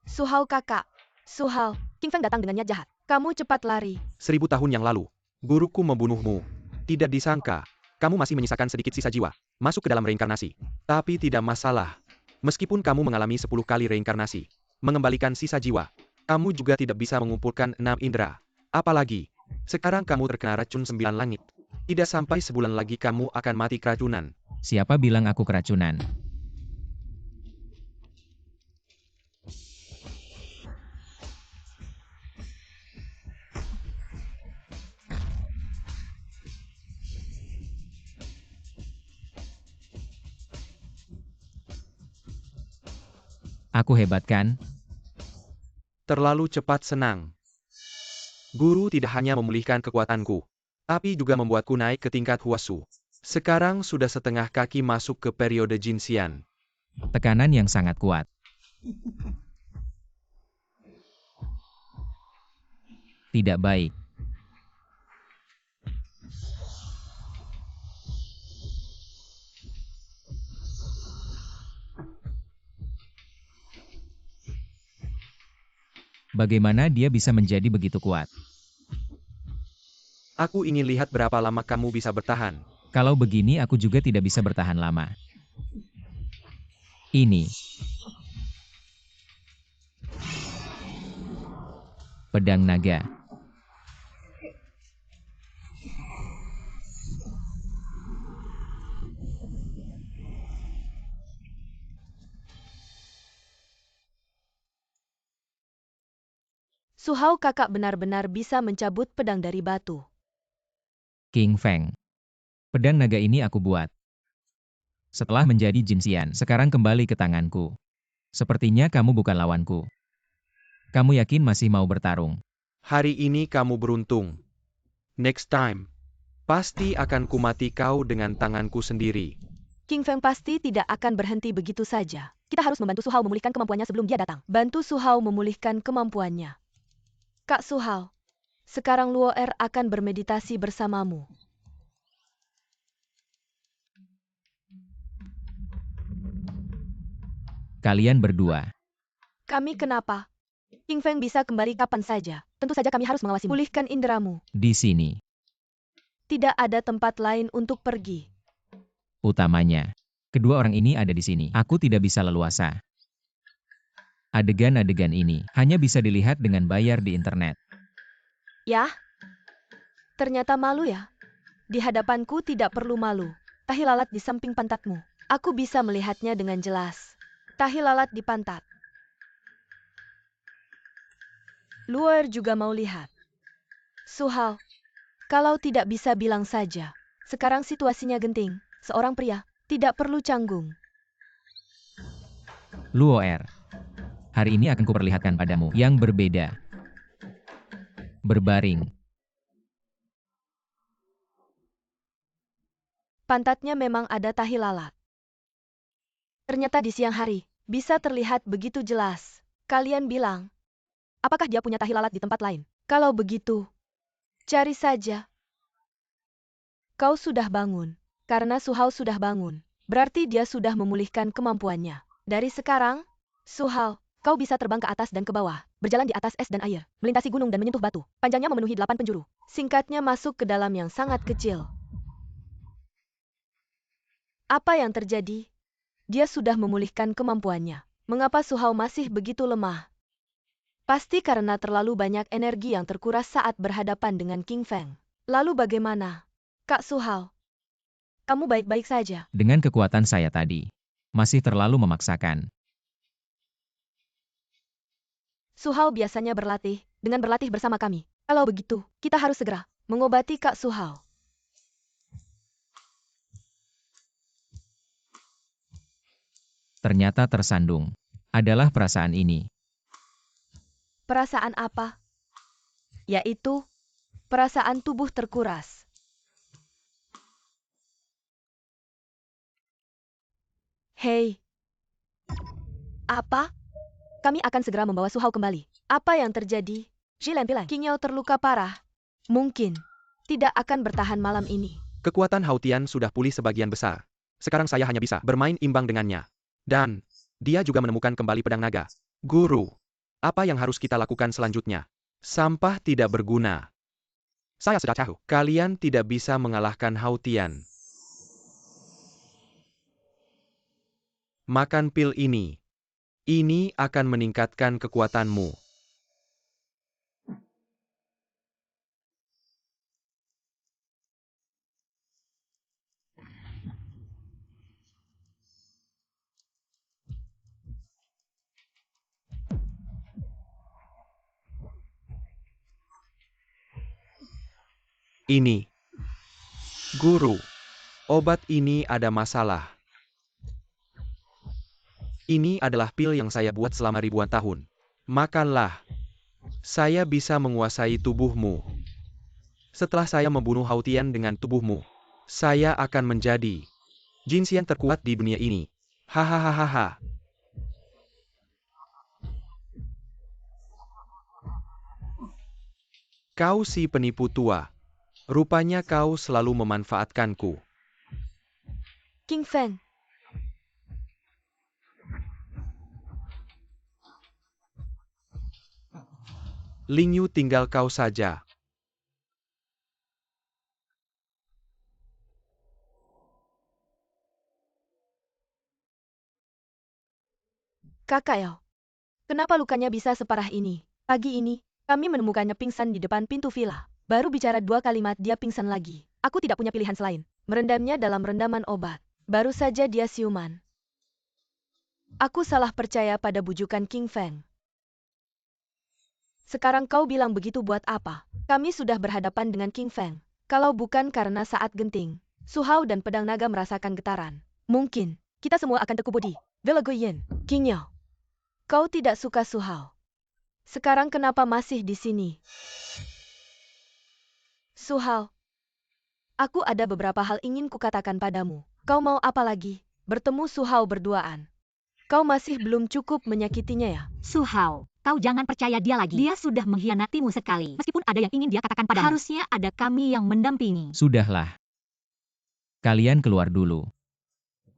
Speaker 4: Su Hao kakak. Su Hao, King Feng datang dengan niat jahat. Kamu cepat lari.
Speaker 2: 1000 tahun yang lalu, guruku membunuhmu. Tidak disangka, kamu masih menyisakan sedikit sisa jiwa. Masuk ke dalam reinkarnasi. Tapi tidak masalah. Meskipun kamu mengalami 10 kali reinkarnasi, mengembalikan sisa jiwa, kamu juga tidak bisa mengumpulkan 6 indera. Apalagi, sekarang kamu terkena racun 9 langit. Tidak sampai sebulan lagi kamu akan mati keracunan.
Speaker 1: Siapa bilang aku keracunan? Aku hebat kan?
Speaker 2: Terlalu cepat senang. Guru tidak hanya memulihkan kekuatanku, tapi juga membuatku naik ke tingkat Huasu. Sekarang sudah setengah kaki masuk ke periode Jinxian.
Speaker 1: Tekanan yang sangat kuat. Tidak baik. Bagaimana dia bisa menjadi begitu kuat?
Speaker 2: Aku ingin lihat berapa lama kamu bisa bertahan.
Speaker 1: Kalau begini aku juga tidak bisa bertahan lama. Ini. Pedang naga.
Speaker 4: Su Hao kakak benar-benar bisa mencabut pedang dari batu.
Speaker 1: King Feng. Pedang naga ini aku buat. Setelah menjadi Jinxian, sekarang kembali ke tanganku. Sepertinya kamu bukan lawanku. Kamu yakin masih mau bertarung?
Speaker 2: Hari ini kamu beruntung. Next time, pasti akan kumati kau dengan tanganku sendiri.
Speaker 4: King Feng pasti tidak akan berhenti begitu saja. Kita harus membantu Su Hao memulihkan kemampuannya sebelum dia datang. Bantu Su Hao memulihkan kemampuannya. Kak Su Hao, sekarang Luo Er akan bermeditasi bersamamu.
Speaker 1: Kalian berdua.
Speaker 4: Kami kenapa? King Feng bisa kembali kapan saja. Tentu saja kami harus mengawasi. Pulihkan inderamu.
Speaker 1: Di sini.
Speaker 4: Tidak ada tempat lain untuk pergi.
Speaker 1: Utamanya. Kedua orang ini ada di sini. Aku tidak bisa leluasa. Adegan-adegan ini hanya bisa dilihat dengan bayar di internet.
Speaker 4: Ya? Ternyata malu ya? Di hadapanku tidak perlu malu. Tahi lalat di samping pantatmu. Aku bisa melihatnya dengan jelas. Tahi lalat di pantat. Luar juga mau lihat. Su Hao, kalau tidak bisa bilang saja. Sekarang situasinya genting. Seorang pria, tidak perlu canggung.
Speaker 1: Luo Er. Hari ini akan kuperlihatkan padamu yang berbeda. Berbaring.
Speaker 4: Pantatnya memang ada tahi lalat. Ternyata di siang hari, bisa terlihat begitu jelas. Kalian bilang, apakah dia punya tahi lalat di tempat lain? Kalau begitu, cari saja. Kau sudah bangun. Karena Su Hao sudah bangun, berarti dia sudah memulihkan kemampuannya. Dari sekarang, Su Hao, kau bisa terbang ke atas dan ke bawah, berjalan di atas es dan air, melintasi gunung dan menyentuh batu. Panjangnya memenuhi 8 penjuru. Singkatnya masuk ke dalam yang sangat kecil. Apa yang terjadi? Dia sudah memulihkan kemampuannya. Mengapa Su Hao masih begitu lemah? Pasti karena terlalu banyak energi yang terkuras saat berhadapan dengan King Feng. Lalu bagaimana? Kak Su Hao, kamu baik-baik saja.
Speaker 1: Dengan kekuatan saya tadi, masih terlalu memaksakan.
Speaker 4: Su Hao biasanya berlatih, dengan berlatih bersama kami. Kalau begitu, kita harus segera mengobati Kak Su Hao.
Speaker 1: Ternyata tersandung. Adalah perasaan ini.
Speaker 4: Perasaan apa? Yaitu, perasaan tubuh terkuras. Hei. Apa? Kami akan segera membawa Su Hao kembali. Apa yang terjadi? Jilempilan, King Yao terluka parah. Mungkin tidak akan bertahan malam ini.
Speaker 2: Kekuatan Haotian sudah pulih sebagian besar. Sekarang saya hanya bisa bermain imbang dengannya. Dan, dia juga menemukan kembali pedang naga. Guru, apa yang harus kita lakukan selanjutnya? Sampah tidak berguna. Saya sudah tahu, kalian tidak bisa mengalahkan Haotian. Makan pil ini. Ini akan meningkatkan kekuatanmu. Ini. Guru, obat ini ada masalah. Ini adalah pil yang saya buat selama ribuan tahun. Makanlah. Saya bisa menguasai tubuhmu. Setelah saya membunuh Haotian dengan tubuhmu, saya akan menjadi Jinxian terkuat di dunia ini. Hahaha. Kau si penipu tua. Rupanya kau selalu memanfaatkanku.
Speaker 4: King Feng,
Speaker 2: Ling Yu tinggal kau saja.
Speaker 4: Kakak Yao. Kenapa lukanya bisa separah ini? Pagi ini, kami menemukannya pingsan di depan pintu villa. Baru bicara 2 kalimat dia pingsan lagi. Aku tidak punya pilihan selain merendamnya dalam rendaman obat. Baru saja dia siuman. Aku salah percaya pada bujukan King Feng. Sekarang kau bilang begitu buat apa? Kami sudah berhadapan dengan King Feng. Kalau bukan karena saat genting, Su Hao dan pedang naga merasakan getaran. Mungkin, kita semua akan terkubur di Villa Guiyin. King Yao, kau tidak suka Su Hao. Sekarang kenapa masih di sini? Su Hao, aku ada beberapa hal ingin kukatakan padamu. Kau mau apa lagi? Bertemu Su Hao berduaan. Kau masih belum cukup menyakitinya ya?
Speaker 3: Su Hao, kau jangan percaya dia lagi. Dia sudah mengkhianatimu sekali. Meskipun ada yang ingin dia katakan padamu. Harusnya ada kami yang mendampingi.
Speaker 1: Sudahlah. Kalian keluar dulu.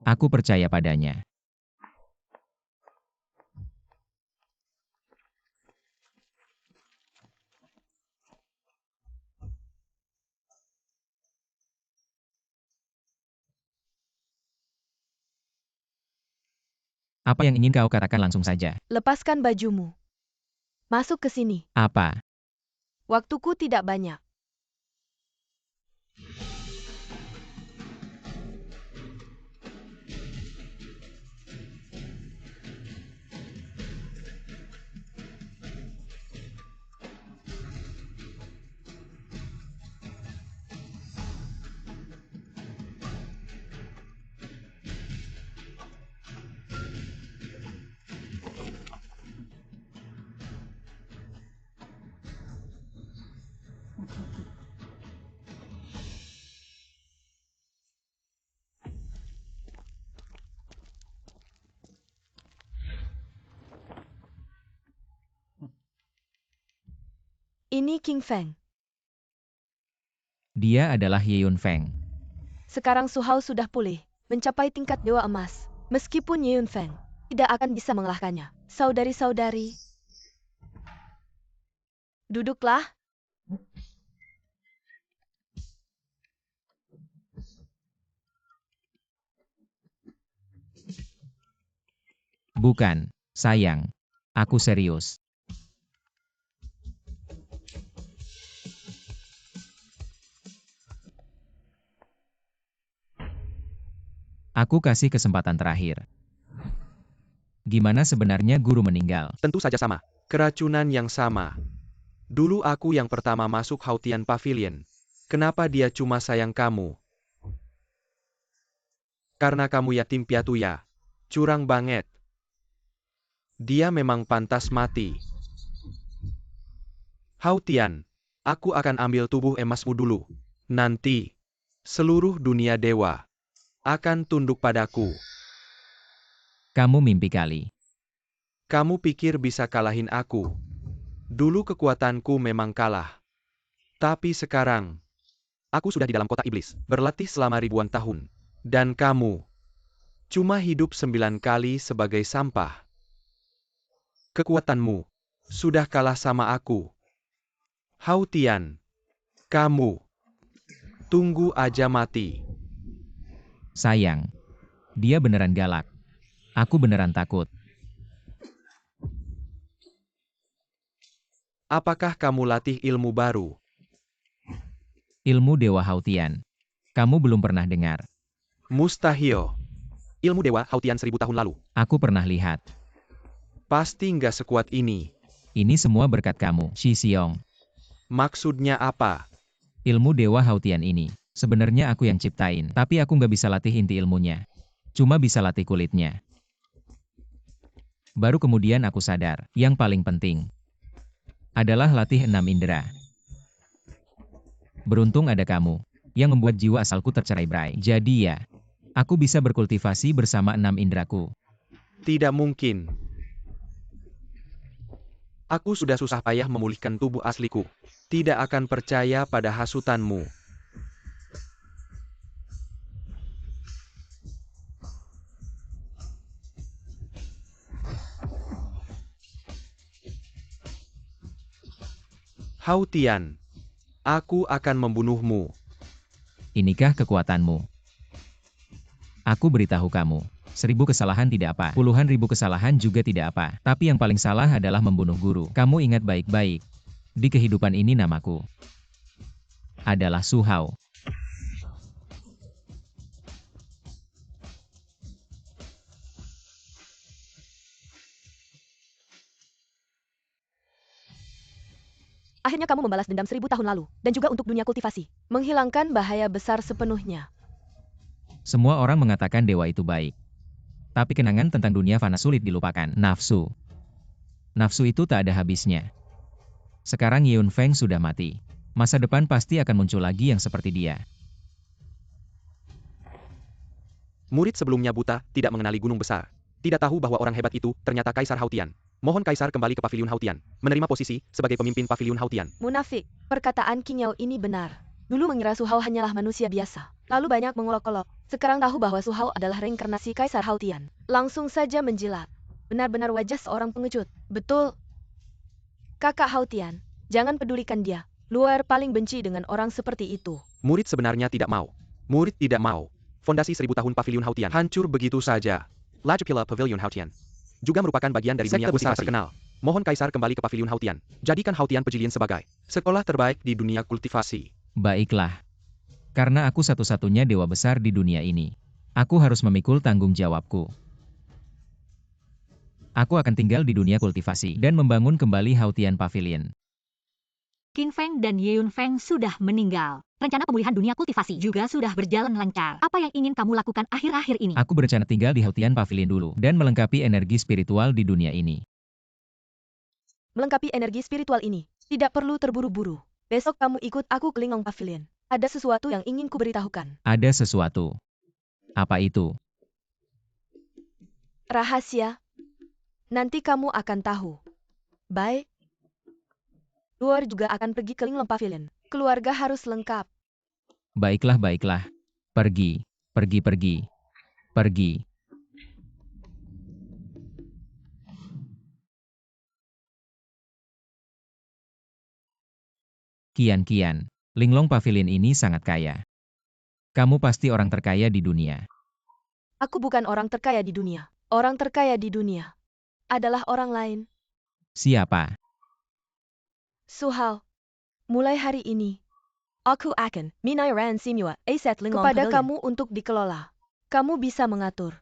Speaker 1: Aku percaya padanya. Apa yang ingin kau katakan langsung saja?
Speaker 4: Lepaskan bajumu. Masuk ke sini.
Speaker 1: Apa?
Speaker 4: Waktuku tidak banyak. Ini King Feng.
Speaker 1: Dia adalah Ye Yun Feng.
Speaker 4: Sekarang Su Hao sudah pulih, mencapai tingkat Dewa Emas. Meskipun Ye Yunfeng tidak akan bisa mengalahkannya. Saudari-saudari, duduklah.
Speaker 1: Bukan, sayang. Aku serius. Aku kasih kesempatan terakhir. Gimana sebenarnya guru meninggal?
Speaker 2: Tentu saja sama. Keracunan yang sama. Dulu aku yang pertama masuk Haotian Pavilion. Kenapa dia cuma sayang kamu? Karena kamu yatim piatu ya. Curang banget. Dia memang pantas mati. Haotian, aku akan ambil tubuh emasmu dulu. Nanti, seluruh dunia dewa akan tunduk padaku.
Speaker 1: Kamu mimpi kali.
Speaker 2: Kamu pikir bisa kalahin aku? Dulu kekuatanku memang kalah. Tapi sekarang, aku sudah di dalam kota iblis, berlatih selama ribuan tahun. Dan kamu, cuma hidup 9 kali sebagai sampah. Kekuatanmu, sudah kalah sama aku. Haotian, kamu, tunggu aja mati.
Speaker 1: Sayang. Dia beneran galak. Aku beneran takut.
Speaker 2: Apakah kamu latih ilmu baru?
Speaker 1: Ilmu Dewa Haotian. Kamu belum pernah dengar.
Speaker 2: Mustahil. Ilmu dewa Haotian 1000 tahun lalu.
Speaker 1: Aku pernah lihat.
Speaker 2: Pasti nggak sekuat ini.
Speaker 1: Ini semua berkat kamu, Shi Xiong.
Speaker 2: Maksudnya apa?
Speaker 1: Ilmu Dewa Haotian ini, sebenarnya aku yang ciptain, tapi aku nggak bisa latih inti ilmunya. Cuma bisa latih kulitnya. Baru kemudian aku sadar, yang paling penting adalah latih 6 indera. Beruntung ada kamu, yang membuat jiwa asalku tercerai-berai. Jadi ya, aku bisa berkultivasi bersama 6 indraku.
Speaker 2: Tidak mungkin. Aku sudah susah payah memulihkan tubuh asliku. Tidak akan percaya pada hasutanmu. Haotian, aku akan membunuhmu.
Speaker 1: Inikah kekuatanmu? Aku beritahu kamu, 1000 kesalahan tidak apa, puluhan ribu kesalahan juga tidak apa. Tapi yang paling salah adalah membunuh guru. Kamu ingat baik-baik. Di kehidupan ini namaku adalah Su Hao.
Speaker 4: Akhirnya kamu membalas dendam 1000 tahun lalu, dan juga untuk dunia kultivasi. Menghilangkan bahaya besar sepenuhnya.
Speaker 1: Semua orang mengatakan dewa itu baik. Tapi kenangan tentang dunia fana sulit dilupakan. Nafsu. Nafsu itu tak ada habisnya. Sekarang Ye Yunfeng sudah mati. Masa depan pasti akan muncul lagi yang seperti dia.
Speaker 2: Murid sebelumnya buta, tidak mengenali gunung besar. Tidak tahu bahwa orang hebat itu ternyata Kaisar Haotian. Mohon Kaisar kembali ke Paviliun Haotian, menerima posisi sebagai pemimpin Paviliun Haotian.
Speaker 4: Munafik, perkataan Qing Yao ini benar. Dulu mengira Su Hao hanyalah manusia biasa. Lalu banyak mengolok-olok. Sekarang tahu bahwa Su Hao adalah reinkarnasi Kaisar Haotian. Langsung saja menjilat. Benar-benar wajah seorang pengecut. Betul. Kakak Haotian, jangan pedulikan dia. Luar paling benci dengan orang seperti itu.
Speaker 2: Murid sebenarnya tidak mau. Murid tidak mau. Fondasi 1000 tahun Paviliun Haotian hancur begitu saja. Lajupila Pavilion Haotian juga merupakan bagian dari dunia besar terkenal. Mohon Kaisar kembali ke Paviliun Haotian. Jadikan Haotian Pavilion sebagai sekolah terbaik di dunia kultivasi.
Speaker 1: Baiklah. Karena aku satu-satunya dewa besar di dunia ini. Aku harus memikul tanggung jawabku. Aku akan tinggal di dunia kultivasi dan membangun kembali Haotian Pavilion.
Speaker 3: Qing Feng dan Ye Yunfeng sudah meninggal. Rencana pemulihan dunia kultivasi juga sudah berjalan lancar. Apa yang ingin kamu lakukan akhir-akhir ini?
Speaker 1: Aku berencana tinggal di Haotian Pavilion dulu dan melengkapi energi spiritual di dunia ini.
Speaker 4: Melengkapi energi spiritual ini, tidak perlu terburu-buru. Besok kamu ikut aku ke Linglong Pavilion. Ada sesuatu yang ingin ku beritahukan.
Speaker 1: Ada sesuatu. Apa itu?
Speaker 4: Rahasia. Nanti kamu akan tahu. Bye. Luar juga akan pergi ke Linglong Pavilion. Keluarga harus lengkap.
Speaker 1: Baiklah, baiklah. Pergi, pergi, pergi, pergi. Kian, Linglong Pavilion ini sangat kaya. Kamu pasti orang terkaya di dunia.
Speaker 4: Aku bukan orang terkaya di dunia. Orang terkaya di dunia adalah orang lain.
Speaker 1: Siapa?
Speaker 4: Su Hao, mulai hari ini, aku akan menyerahkan semua aset Linglong kepada kamu untuk dikelola. Kamu bisa mengatur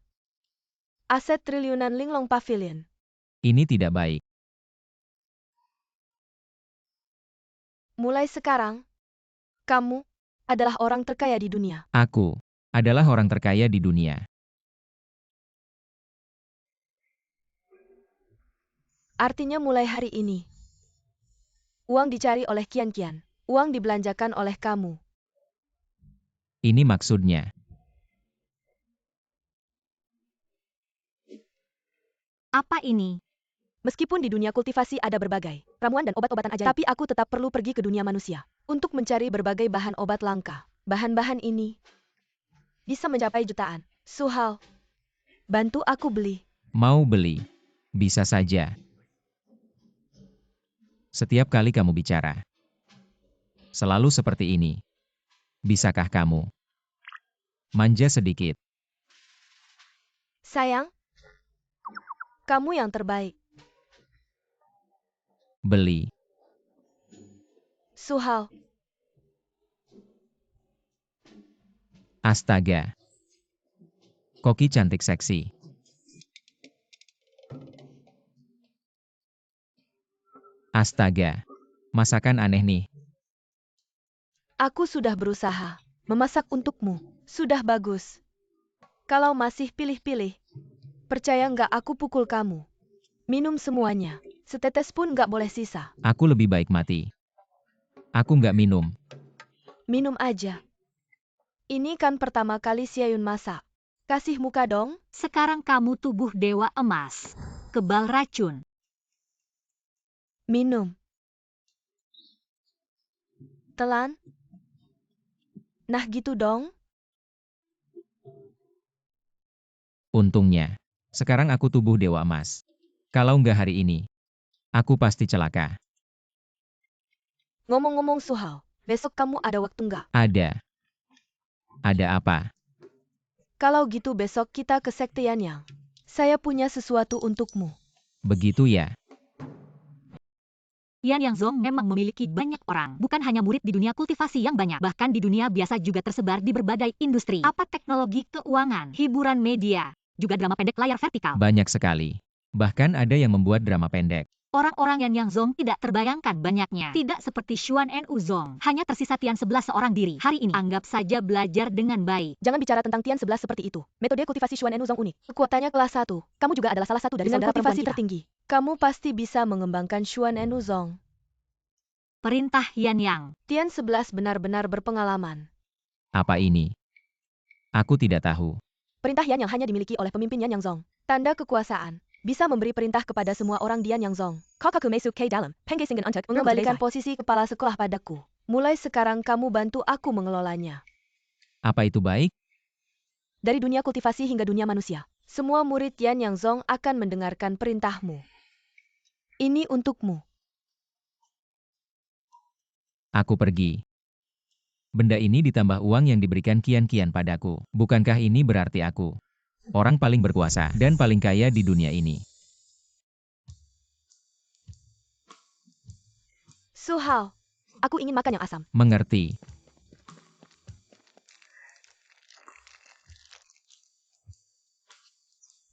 Speaker 4: aset triliunan Linglong Pavilion.
Speaker 1: Ini tidak baik.
Speaker 4: Mulai sekarang, kamu adalah orang terkaya di dunia.
Speaker 1: Aku adalah orang terkaya di dunia.
Speaker 4: Artinya mulai hari ini, uang dicari oleh Kian, uang dibelanjakan oleh kamu.
Speaker 1: Ini maksudnya.
Speaker 3: Apa ini?
Speaker 4: Meskipun di dunia kultivasi ada berbagai ramuan dan obat-obatan ajaib, tapi aku tetap perlu pergi ke dunia manusia untuk mencari berbagai bahan obat langka. Bahan-bahan ini bisa mencapai jutaan. Su Hao, bantu aku beli.
Speaker 1: Mau beli? Bisa saja. Setiap kali kamu bicara, selalu seperti ini. Bisakah kamu manja sedikit?
Speaker 4: Sayang, kamu yang terbaik.
Speaker 1: Beli.
Speaker 4: Su Hao,
Speaker 1: Astaga. Koki cantik seksi. Astaga. Masakan aneh nih.
Speaker 4: aku sudah berusaha memasak untukmu. Sudah bagus. Kalau masih pilih-pilih, percaya nggak aku pukul kamu. Minum semuanya. Setetes pun nggak boleh sisa.
Speaker 1: Aku lebih baik mati. Aku nggak minum.
Speaker 4: Minum aja. Ini kan pertama kali Xiayun masak. Kasih muka dong.
Speaker 3: Sekarang kamu tubuh dewa emas. Kebal racun.
Speaker 4: Minum. Telan. Nah gitu dong.
Speaker 1: Untungnya, sekarang aku tubuh dewa emas. Kalau nggak hari ini, aku pasti celaka.
Speaker 4: Ngomong-ngomong Su Hao, besok kamu ada waktu nggak?
Speaker 1: Ada. Ada apa?
Speaker 4: Kalau gitu besok kita ke Sekte Yanyang. Saya punya sesuatu untukmu.
Speaker 1: Begitu ya?
Speaker 3: Yan Yang Zong memang memiliki banyak orang. Bukan hanya murid di dunia kultivasi yang banyak. Bahkan di dunia biasa juga tersebar di berbagai industri. Apa teknologi keuangan, hiburan media, juga drama pendek layar vertikal.
Speaker 1: Banyak sekali. Bahkan ada yang membuat drama pendek.
Speaker 3: Orang-orang Yan Yang Zong tidak terbayangkan banyaknya. Tidak seperti Xuan Nu Zong. Hanya tersisa Tian 11 seorang diri. Hari ini, anggap saja belajar dengan baik.
Speaker 4: Jangan bicara tentang Tian 11 seperti itu. Metode kultivasi Xuan Nu Zong unik. Kekuatannya kelas 1. Kamu juga adalah salah satu dari saudara kultivasi tertinggi. Kamu pasti bisa mengembangkan Xuan Nu Zong.
Speaker 3: Perintah Yan Yang.
Speaker 4: Tian 11 benar-benar berpengalaman.
Speaker 1: Apa ini? Aku tidak tahu.
Speaker 4: Perintah Yan Yang hanya dimiliki oleh pemimpin Yan Yang Zong. Tanda kekuasaan. Bisa memberi perintah kepada semua orang di Yan Yang Zong. Kakaku Mesu K dalam. Penggesingen untuk mengembalikan posisi kepala sekolah padaku. Mulai sekarang kamu bantu aku mengelolanya.
Speaker 1: Apa itu baik?
Speaker 4: Dari dunia kultivasi hingga dunia manusia. Semua murid Yan Yang Zong akan mendengarkan perintahmu. Ini untukmu.
Speaker 1: Aku pergi. Benda ini ditambah uang yang diberikan Kian padaku. Bukankah ini berarti aku orang paling berkuasa dan paling kaya di dunia ini?
Speaker 4: Su Hao, aku ingin makan yang asam.
Speaker 1: Mengerti.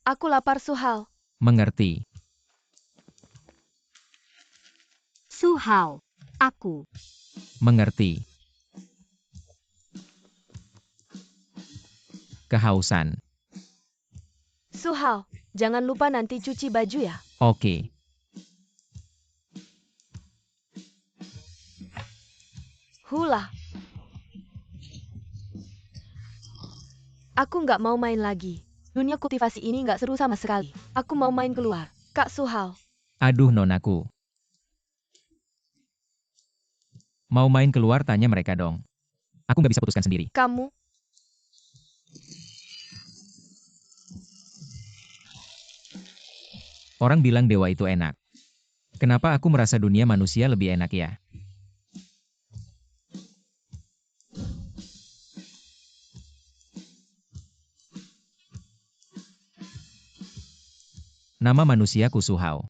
Speaker 4: Aku lapar Su Hao.
Speaker 1: Mengerti.
Speaker 3: Su Hao. Aku.
Speaker 1: Mengerti. Kehausan.
Speaker 4: Su Hao, jangan lupa nanti cuci baju ya.
Speaker 1: Oke.
Speaker 4: Hula. Aku nggak mau main lagi. Dunia kultivasi ini nggak seru sama sekali. Aku mau main keluar. Kak Su Hao.
Speaker 1: Aduh nonaku. Mau main keluar tanya mereka dong. Aku nggak bisa putuskan sendiri.
Speaker 4: Kamu
Speaker 1: Orang bilang dewa itu enak. Kenapa aku merasa dunia manusia lebih enak ya? Nama manusiaku Su Hao.